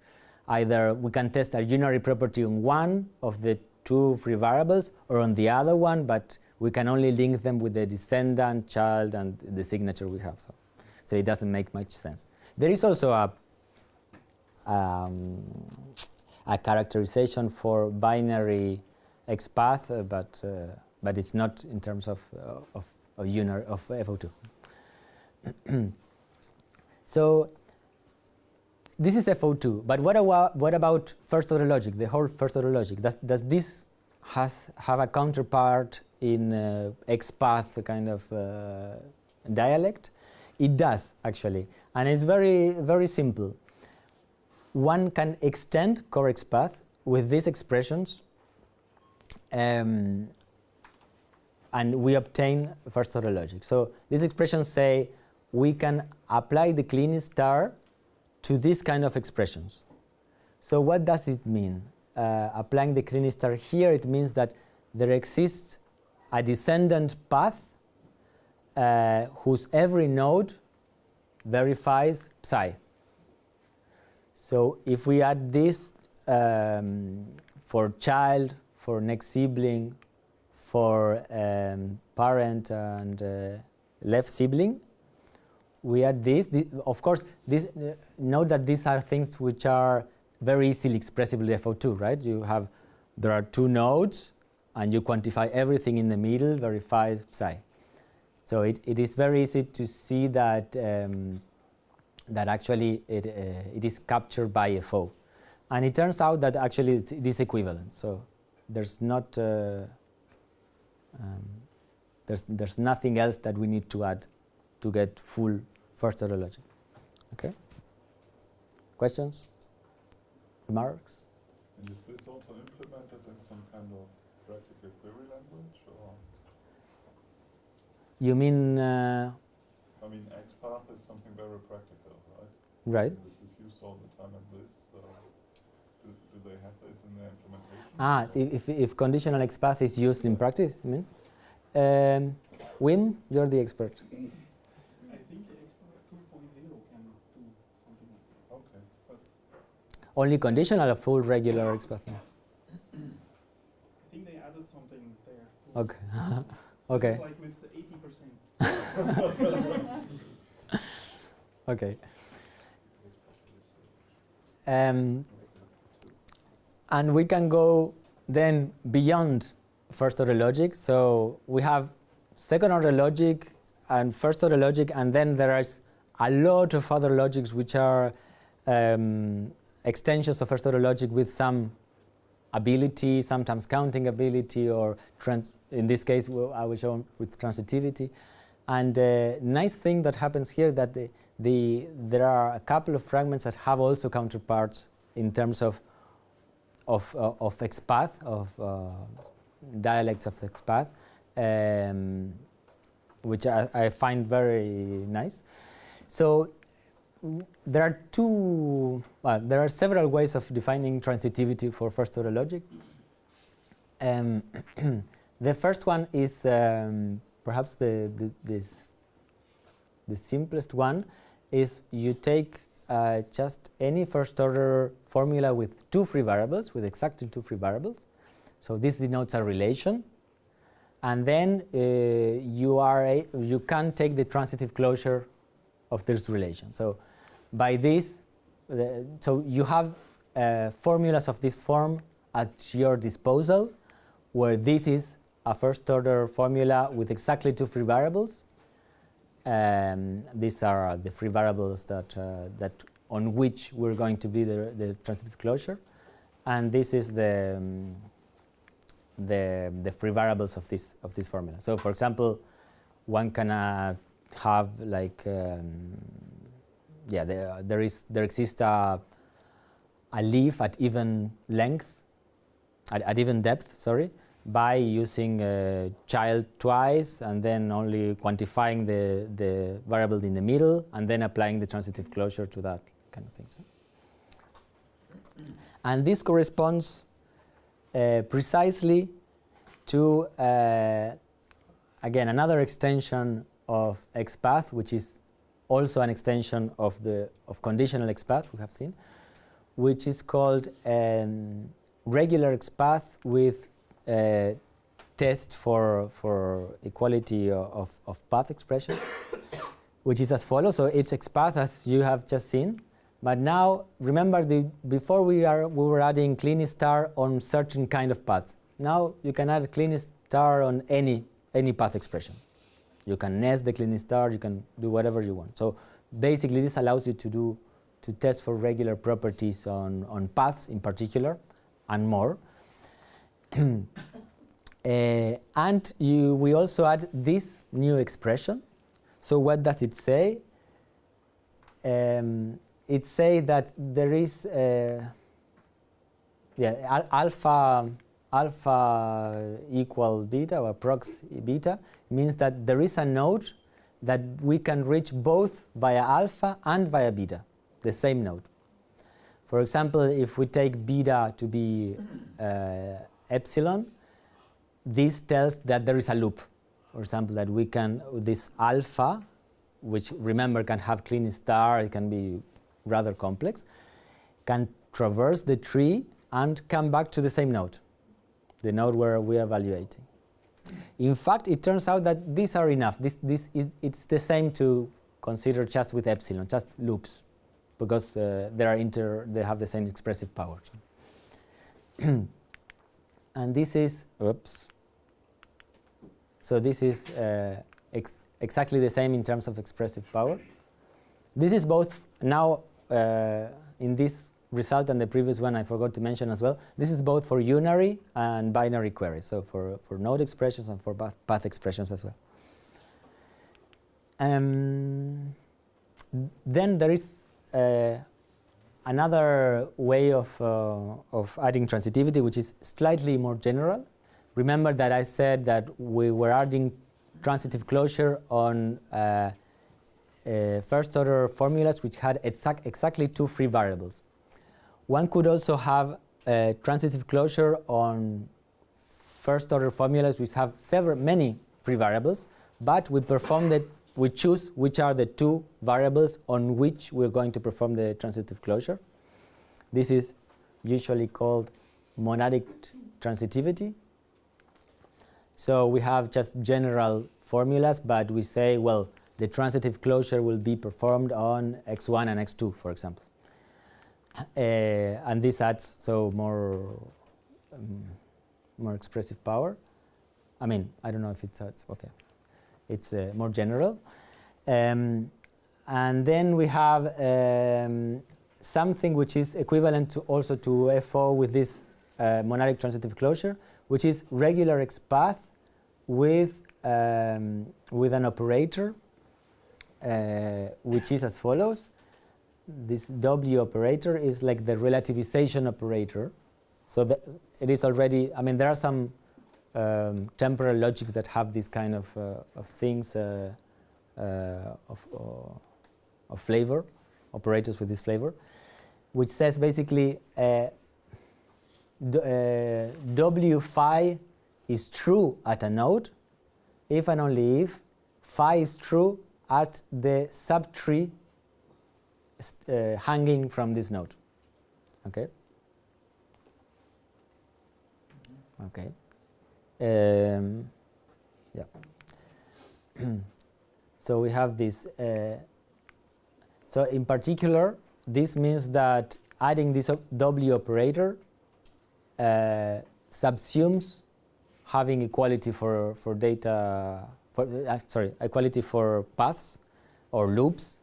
either we can test a unary property on one of the two free variables or on the other one, but we can only link them with the descendant, child, and the signature we have. So it doesn't make much sense. There is also a characterization for binary XPath, but it's not in terms of unary of FO2. So this is FO2, but what about first order logic, the whole first order logic? Does this have a counterpart in XPath kind of dialect? It does, actually, and it's very, very simple. One can extend core XPath with these expressions, and we obtain first order logic. So these expressions say we can apply the clean star to this kind of expressions. So what does it mean? Applying the clean star here, it means that there exists a descendant path whose every node verifies psi. So if we add this for child, for next sibling, for parent and left sibling, we add this. Of course, note that these are things which are very easily expressible in FO2, right? There are two nodes, and you quantify everything in the middle, verifies psi. So it is very easy to see that that actually it is captured by FO, and it turns out that actually it is equivalent. So there's not there's nothing else that we need to add to get full first order logic. Okay. Questions? Remarks? And is this also implemented in some kind of practical query language, or? You mean? I mean, XPath is something very practical, right? Right. This is used all the time, and this. Do they have this in their implementation? If conditional XPath is used in practice, you mean? Wim, you're the expert. I think XPath 2.0 can do something like that. Okay. But Only conditional or full regular XPath? No. I think they added something there too. Okay. Okay. It's like with 80%. Okay. And we can go then beyond first order logic. So we have second order logic and first order logic, and then there is a lot of other logics which are extensions of first order logic with some ability, sometimes counting ability, or in this case I will show with transitivity. And nice thing that happens here that there are a couple of fragments that have also counterparts in terms of XPath, of dialects of XPath, which I find very nice. So there are several ways of defining transitivity for first order logic. The first one is perhaps the simplest one, is you take just any first order formula with two free variables, with exactly two free variables. So this denotes a relation, and then you can take the transitive closure of this relation. So by this, so you have formulas of this form at your disposal, where this is a first order formula with exactly two free variables. These are the free variables that on which we're going to be the transitive closure, and this is the free variables of this formula. So, for example, one can have like there exists a leaf at even length, at even depth. Sorry. By using child twice, and then only quantifying the variable in the middle, and then applying the transitive closure to that kind of thing. And this corresponds precisely to, again, another extension of XPath, which is also an extension of conditional XPath we have seen, which is called regular XPath with test for equality of path expressions, which is as follows. So it's XPath as you have just seen, but now remember before we were adding clean star on certain kind of paths. Now you can add clean star on any path expression. You can nest the clean star. You can do whatever you want. So basically this allows you to test for regular properties on paths in particular, and more. And we also add this new expression. So what does it say? It says that there is alpha equal beta, or prox beta, means that there is a node that we can reach both via alpha and via beta, the same node. For example, if we take beta to be epsilon, this tells that there is a loop. For example, that we can, this alpha, which remember can have clean star, it can be rather complex, can traverse the tree and come back to the same node, the node where we are evaluating. In fact, it turns out that these are enough. It's the same to consider just with epsilon, just loops, because they have the same expressive power. And this is, oops. So this is exactly the same in terms of expressive power. This is both now in this result and the previous one I forgot to mention as well. This is both for unary and binary queries, so for node expressions and for path expressions as well. Then there is another way of adding transitivity, which is slightly more general. Remember that I said that we were adding transitive closure on first order formulas which had exactly two free variables. One could also have transitive closure on first order formulas which have many free variables, but we choose which are the two variables on which we're going to perform the transitive closure. This is usually called monadic transitivity. So we have just general formulas, but we say, well, the transitive closure will be performed on x1 and x2, for example. And this adds more expressive power. I mean, I don't know if it adds, okay. It's more general. And then we have something which is equivalent also to FO with this monadic transitive closure, which is regular XPath with an operator which is as follows. This W operator is like the relativization operator. So it is already, I mean, there are some temporal logics that have this kind of things of flavor, operators with this flavor, which says basically W phi is true at a node if and only if phi is true at the subtree hanging from this node. Okay. Okay. Yeah. So we have this. So in particular, this means that adding this W operator subsumes having equality for data. Equality for paths or loops,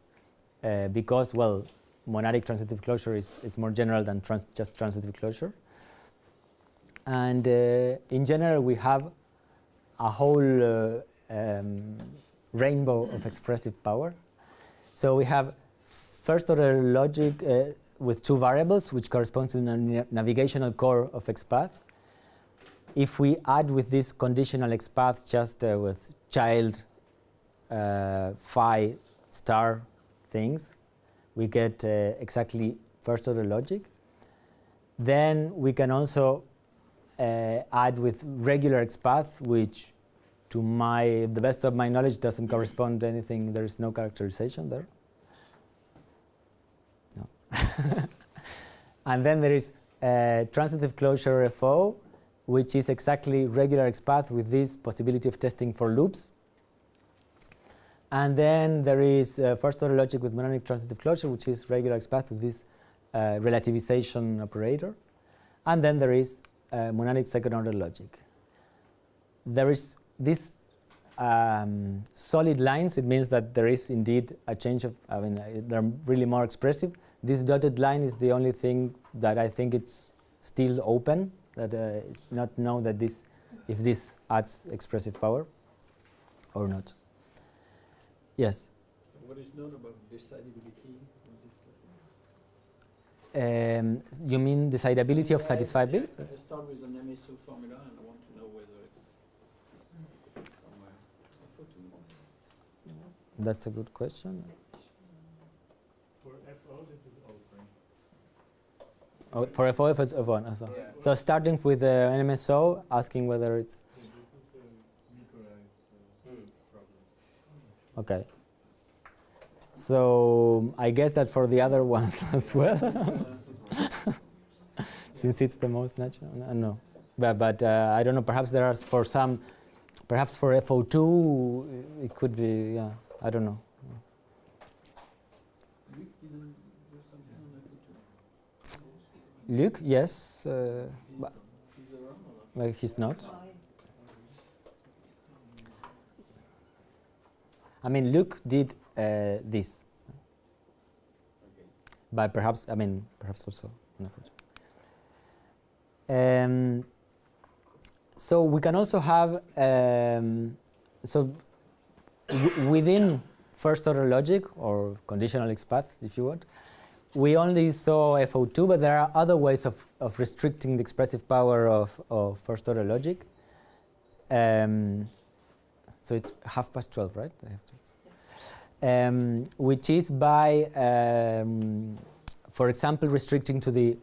because, well, monadic transitive closure is more general than just transitive closure. And in general, we have a whole rainbow of expressive power. So we have first order logic with two variables, which correspond to the navigational core of XPath. If we add with this conditional XPath just with child phi star things, we get exactly first order logic. Then we can also add with regular XPath, which to the best of my knowledge doesn't correspond to anything. There is no characterization there. No. And then there is transitive closure FO, which is exactly regular XPath with this possibility of testing for loops. And then there is first order logic with monadic transitive closure, which is regular XPath with this relativization operator. And then there is monadic second order logic. There is this solid lines, it means that there is indeed a change of, they're really more expressive. This dotted line is the only thing that I think it's still open, that it's not known that if this adds expressive power or not. Yes? So what is known about decidability of this You mean decidability of satisfiability? I start with an MSO formula and I want to know whether it's somewhere. That's a good question. For FO, this is open. Oh, for FO, if it's F1 also. Yeah. So starting with the NMSO, asking whether it's... This is a meteorized problem. Okay. So I guess that for the other ones as well, since it's the most natural, no. But I don't know, perhaps there are for some, perhaps for FO2, it could be, yeah, I don't know. Luc didn't do something on FO2? Luc, yes, but He's around or not? well, he's not. I mean, Luc did this, Okay. but perhaps, perhaps also. So we can also have, within first order logic, or conditional XPath, if you want, we only saw FO2, but there are other ways of restricting the expressive power of first order logic. So it's 12:30, right? I have to. Which is by, for example, restricting to the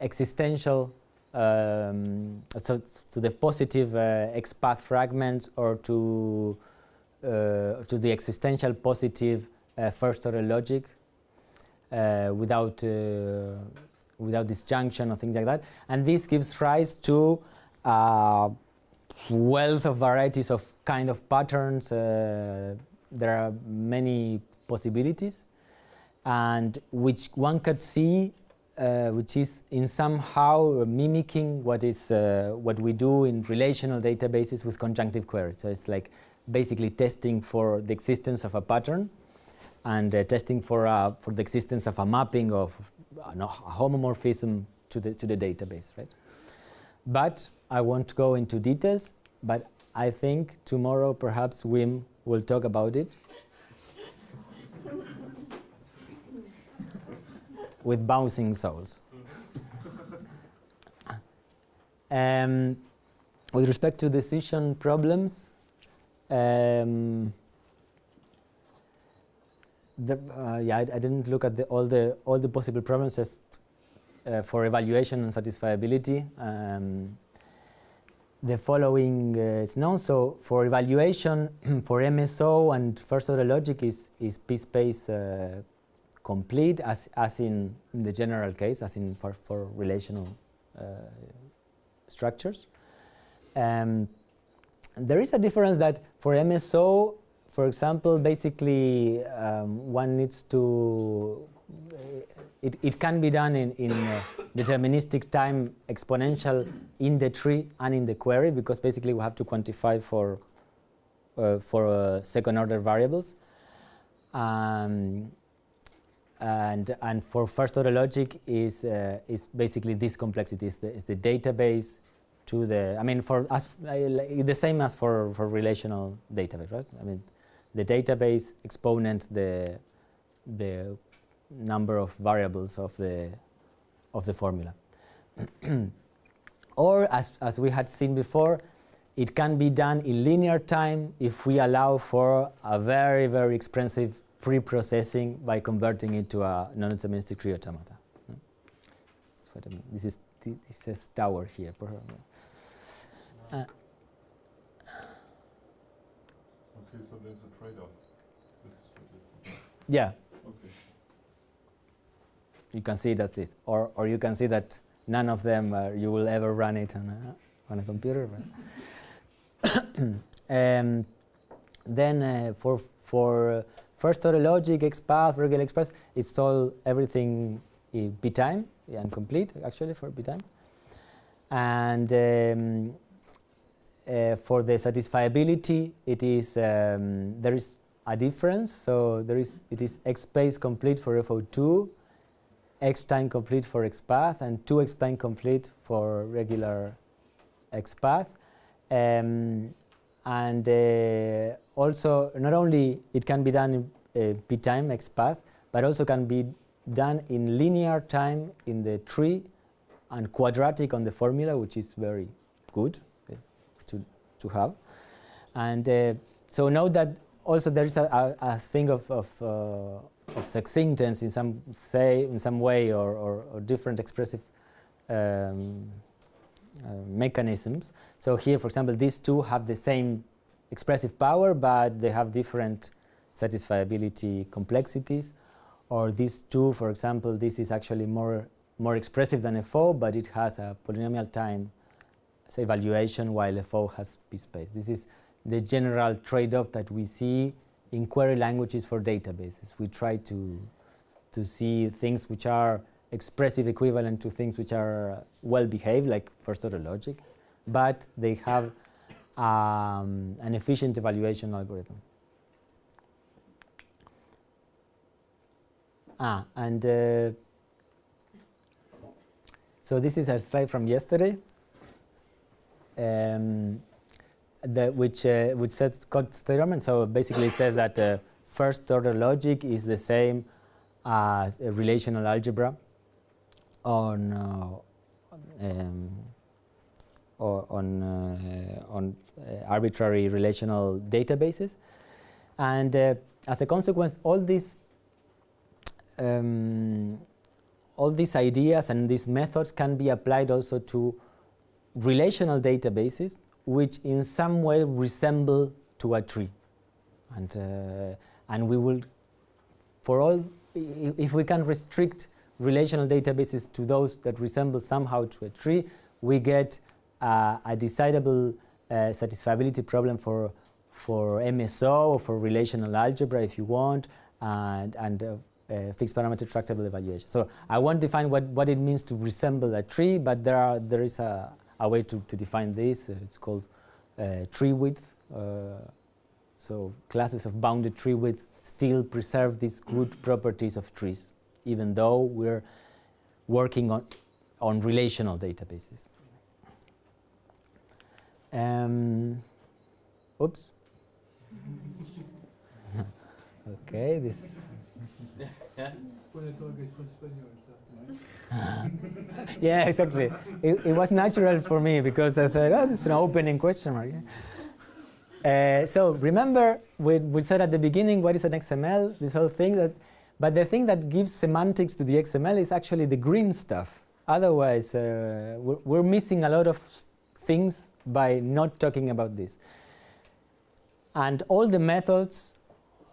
existential, so to the positive XPath fragments, or to the existential positive first order logic, without disjunction or things like that. And this gives rise to wealth of varieties of kind of patterns. There are many possibilities, and which one could see, which is in somehow mimicking what we do in relational databases with conjunctive queries. So it's like basically testing for the existence of a pattern, and testing for the existence of a mapping of a homomorphism to the database, right? But I won't go into details. But I think tomorrow perhaps Wim will talk about it with bouncing souls. With respect to decision problems, I didn't look at all the possible problems as for evaluation and satisfiability. The following is known. So for evaluation, for MSO and first order logic is p-space complete, as in the general case, as in for relational structures. There is a difference that for MSO, for example, basically one needs to, it can be done in deterministic time exponential in the tree and in the query, because basically we have to quantify for second order variables. And for first order logic is basically this complexity, is the database to the, for us, the same as for relational database, right? The database exponent the number of variables of the formula. Or as we had seen before, it can be done in linear time if we allow for a very, very expensive pre-processing by converting it to a non-deterministic tree automata. That's what I mean. This says tower here. Okay, so there's a trade-off. This is for this. Yeah. Okay. You can see that's it, or you can see that none of them you will ever run it on a computer. Then for first order logic, XPath, regular XPath, it's all everything in p time and complete actually for p time. And for the satisfiability, it is there is a difference. So it is x space complete for FO2, x time complete for XPath, and 2x time complete for regular XPath. And also, not only it can be done in p time XPath, but also can be done in linear time in the tree and quadratic on the formula, which is very good to have. And so note that also there is a thing of succinctness in some way, or different expressive mechanisms. So here, for example, these two have the same expressive power, but they have different satisfiability complexities. Or these two, for example, this is actually more expressive than FO, but it has a polynomial time evaluation, while FO has p-space. This is the general trade-off that we see in query languages for databases. We try to see things which are expressive equivalent to things which are well-behaved, like first-order logic, but they have an efficient evaluation algorithm. So this is a slide from yesterday, which says Cox's theorem. So basically, it says that first-order logic is the same as a relational algebra on arbitrary relational databases, and as a consequence, all these ideas and these methods can be applied also to relational databases, which in some way resemble to a tree. And we will, for all, if we can restrict relational databases to those that resemble somehow to a tree, we get a decidable satisfiability problem for MSO or for relational algebra, if you want, and fixed parameter tractable evaluation. So I won't define what it means to resemble a tree, but there is a way to define this. It's called tree width. So classes of bounded tree width still preserve these good properties of trees, even though we're working on relational databases. Oops. Okay, this. Yeah, exactly. It was natural for me because I thought, oh, this is an opening question mark. Yeah. So remember, we said at the beginning, what is an XML? This whole thing but the thing that gives semantics to the XML is actually the green stuff. Otherwise, we're missing a lot of things by not talking about this. And all the methods,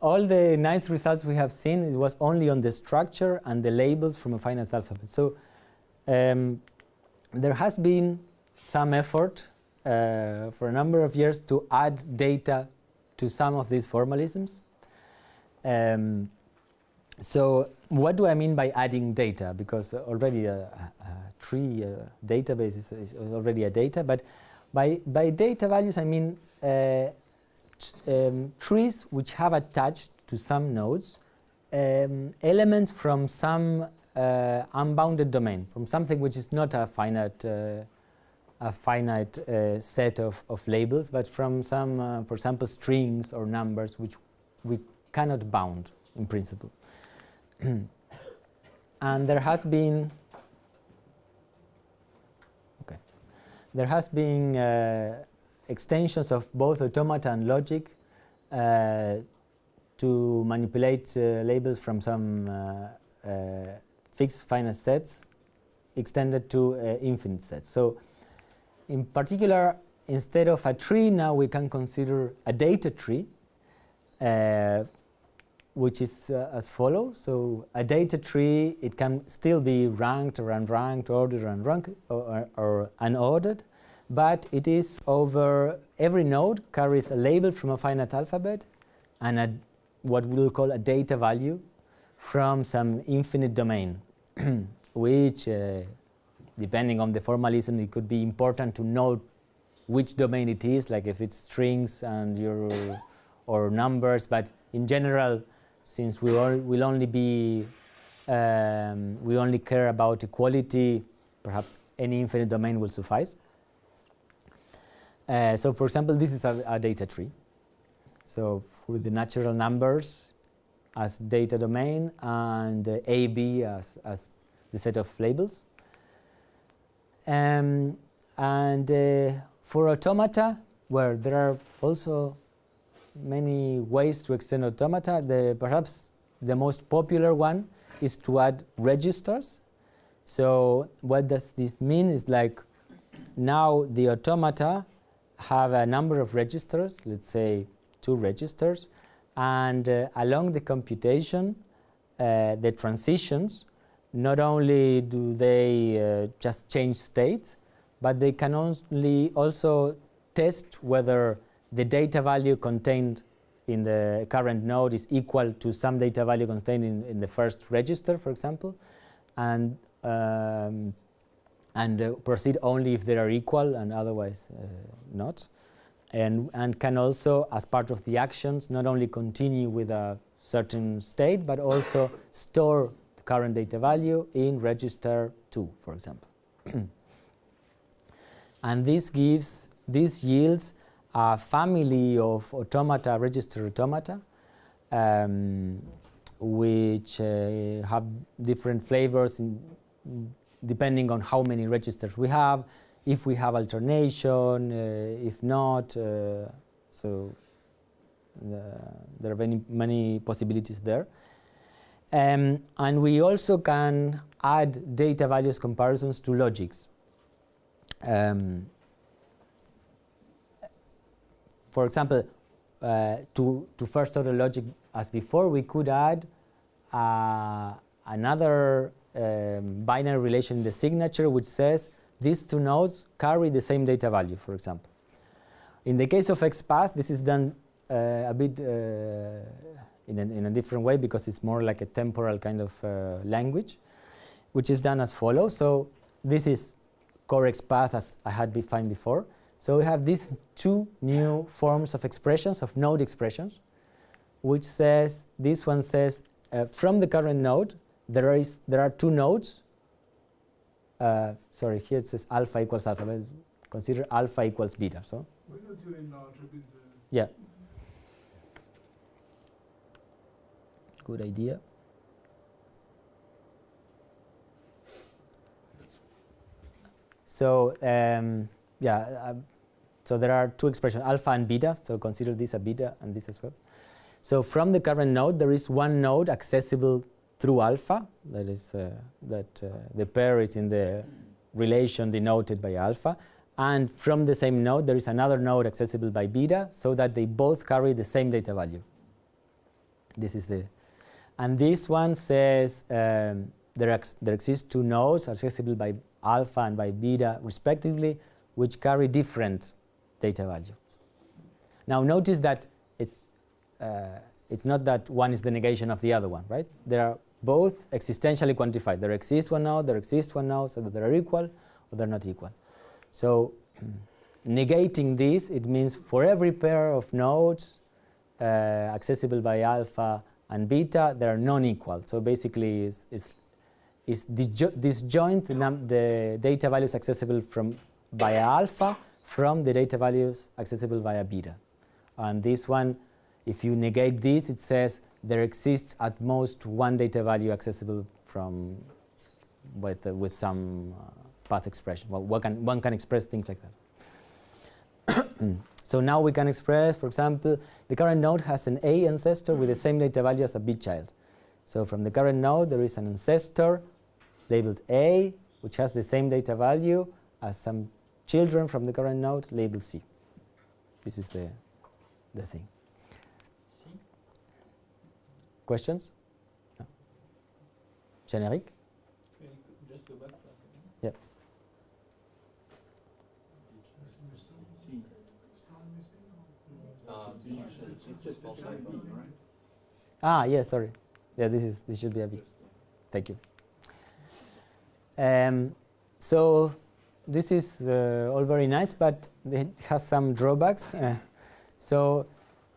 all the nice results we have seen, it was only on the structure and the labels from a finite alphabet. So there has been some effort for a number of years to add data to some of these formalisms. So what do I mean by adding data? Because already a tree database is already a data, but by data values I mean trees which have attached to some nodes elements from some unbounded domain, from something which is not a finite set of labels, but from some, for example, strings or numbers which we cannot bound in principle. And there has been extensions of both automata and logic to manipulate labels from some fixed finite sets extended to infinite sets. So in particular, instead of a tree, now we can consider a data tree, which is as follows. So a data tree, it can still be ranked or unranked, ordered or unranked, or unordered, but it is over every node carries a label from a finite alphabet and what we'll call a data value from some infinite domain, which, depending on the formalism, it could be important to know which domain it is, like if it's strings and or numbers. But in general, since we only care about equality, perhaps any infinite domain will suffice. So for example, this is a data tree. So with the natural numbers as data domain and AB as the set of labels. And for automata, where there are also many ways to extend automata, perhaps the most popular one is to add registers. So what does this mean? Is like now the automata have a number of registers, let's say 2 registers, and along the computation, the transitions, not only do they just change states, but they can also test whether the data value contained in the current node is equal to some data value contained in the first register, for example, and proceed only if they are equal and otherwise not. And can also, as part of the actions, not only continue with a certain state, but also store the current data value in register 2, for example. And this yields a family of automata, register automata, which have different flavors depending on how many registers we have, if we have alternation, if not. So there are many possibilities there. And we also can add data values comparisons to logics. For example, to first order logic as before, we could add another binary relation in the signature which says these 2 nodes carry the same data value, for example. In the case of XPath, this is done a bit in a different way because it's more like a temporal kind of language, which is done as follows. So this is core XPath as I had defined before. So we have these 2 new forms of expressions, of node expressions, which says, this one says, from the current node, there are 2 nodes. Sorry, here it says alpha equals alpha. Let's consider alpha equals beta. So why don't you enlarge a bit the... Yeah. Good idea. So so there are 2 expressions, alpha and beta. So consider this a beta and this as well. So from the current node, there is one node accessible through alpha. That is the pair is in the relation denoted by alpha. And from the same node, there is another node accessible by beta, so that they both carry the same data value. This is and this one says there exist 2 nodes accessible by alpha and by beta respectively, which carry different data values. Now notice that it's not that one is the negation of the other one, right? They are both existentially quantified. There exists one node, there exists one node, so that they are equal or they're not equal. So negating this, it means for every pair of nodes accessible by alpha and beta, they are non-equal. So basically is disjoint the data values accessible via alpha from the data values accessible via beta. And this one, if you negate this, it says there exists at most one data value accessible with some path expression. Well, one can express things like that. So now we can express, for example, the current node has an A ancestor with the same data value as a B child. So from the current node, there is an ancestor labeled A, which has the same data value as some children from the current node labeled C. This is the thing. Questions? No? Generic? Can you just go back for a second? Yeah. Ah, yes, sorry. Yeah, this should be a B. Thank you. So this is all very nice, but it has some drawbacks. So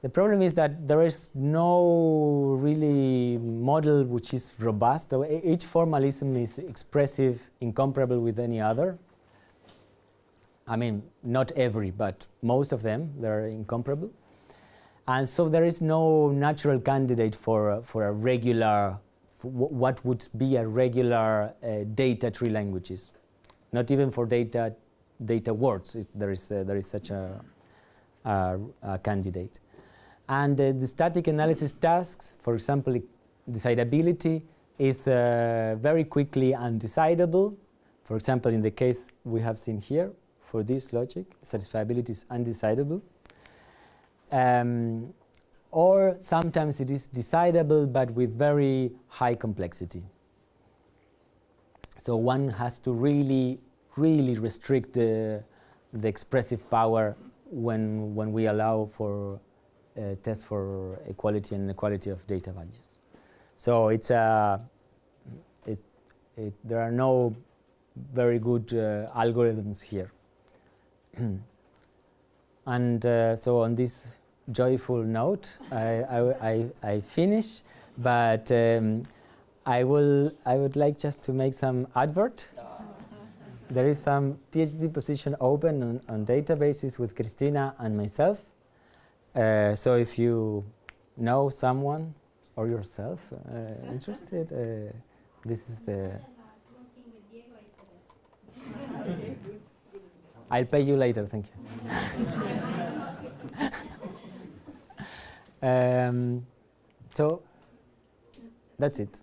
the problem is that there is no really model which is robust. So each formalism is expressive, incomparable with any other. I mean, not every, but most of them, they're incomparable. And so there is no natural candidate for a regular, what would be a regular data tree languages. Not even for data words, there is such a candidate. And the static analysis tasks, for example, decidability is very quickly undecidable. For example, in the case we have seen here, for this logic, satisfiability is undecidable. Or sometimes it is decidable, but with very high complexity. So one has to really restrict the expressive power when we allow for tests for equality and inequality of data values. So it's there are no very good algorithms here. And so on this joyful note, I finish, but I would like just to make some advert. There is some PhD position open on databases with Christina and myself. So if you know someone or yourself interested, this is the... I'll pay you later, thank you. So that's it.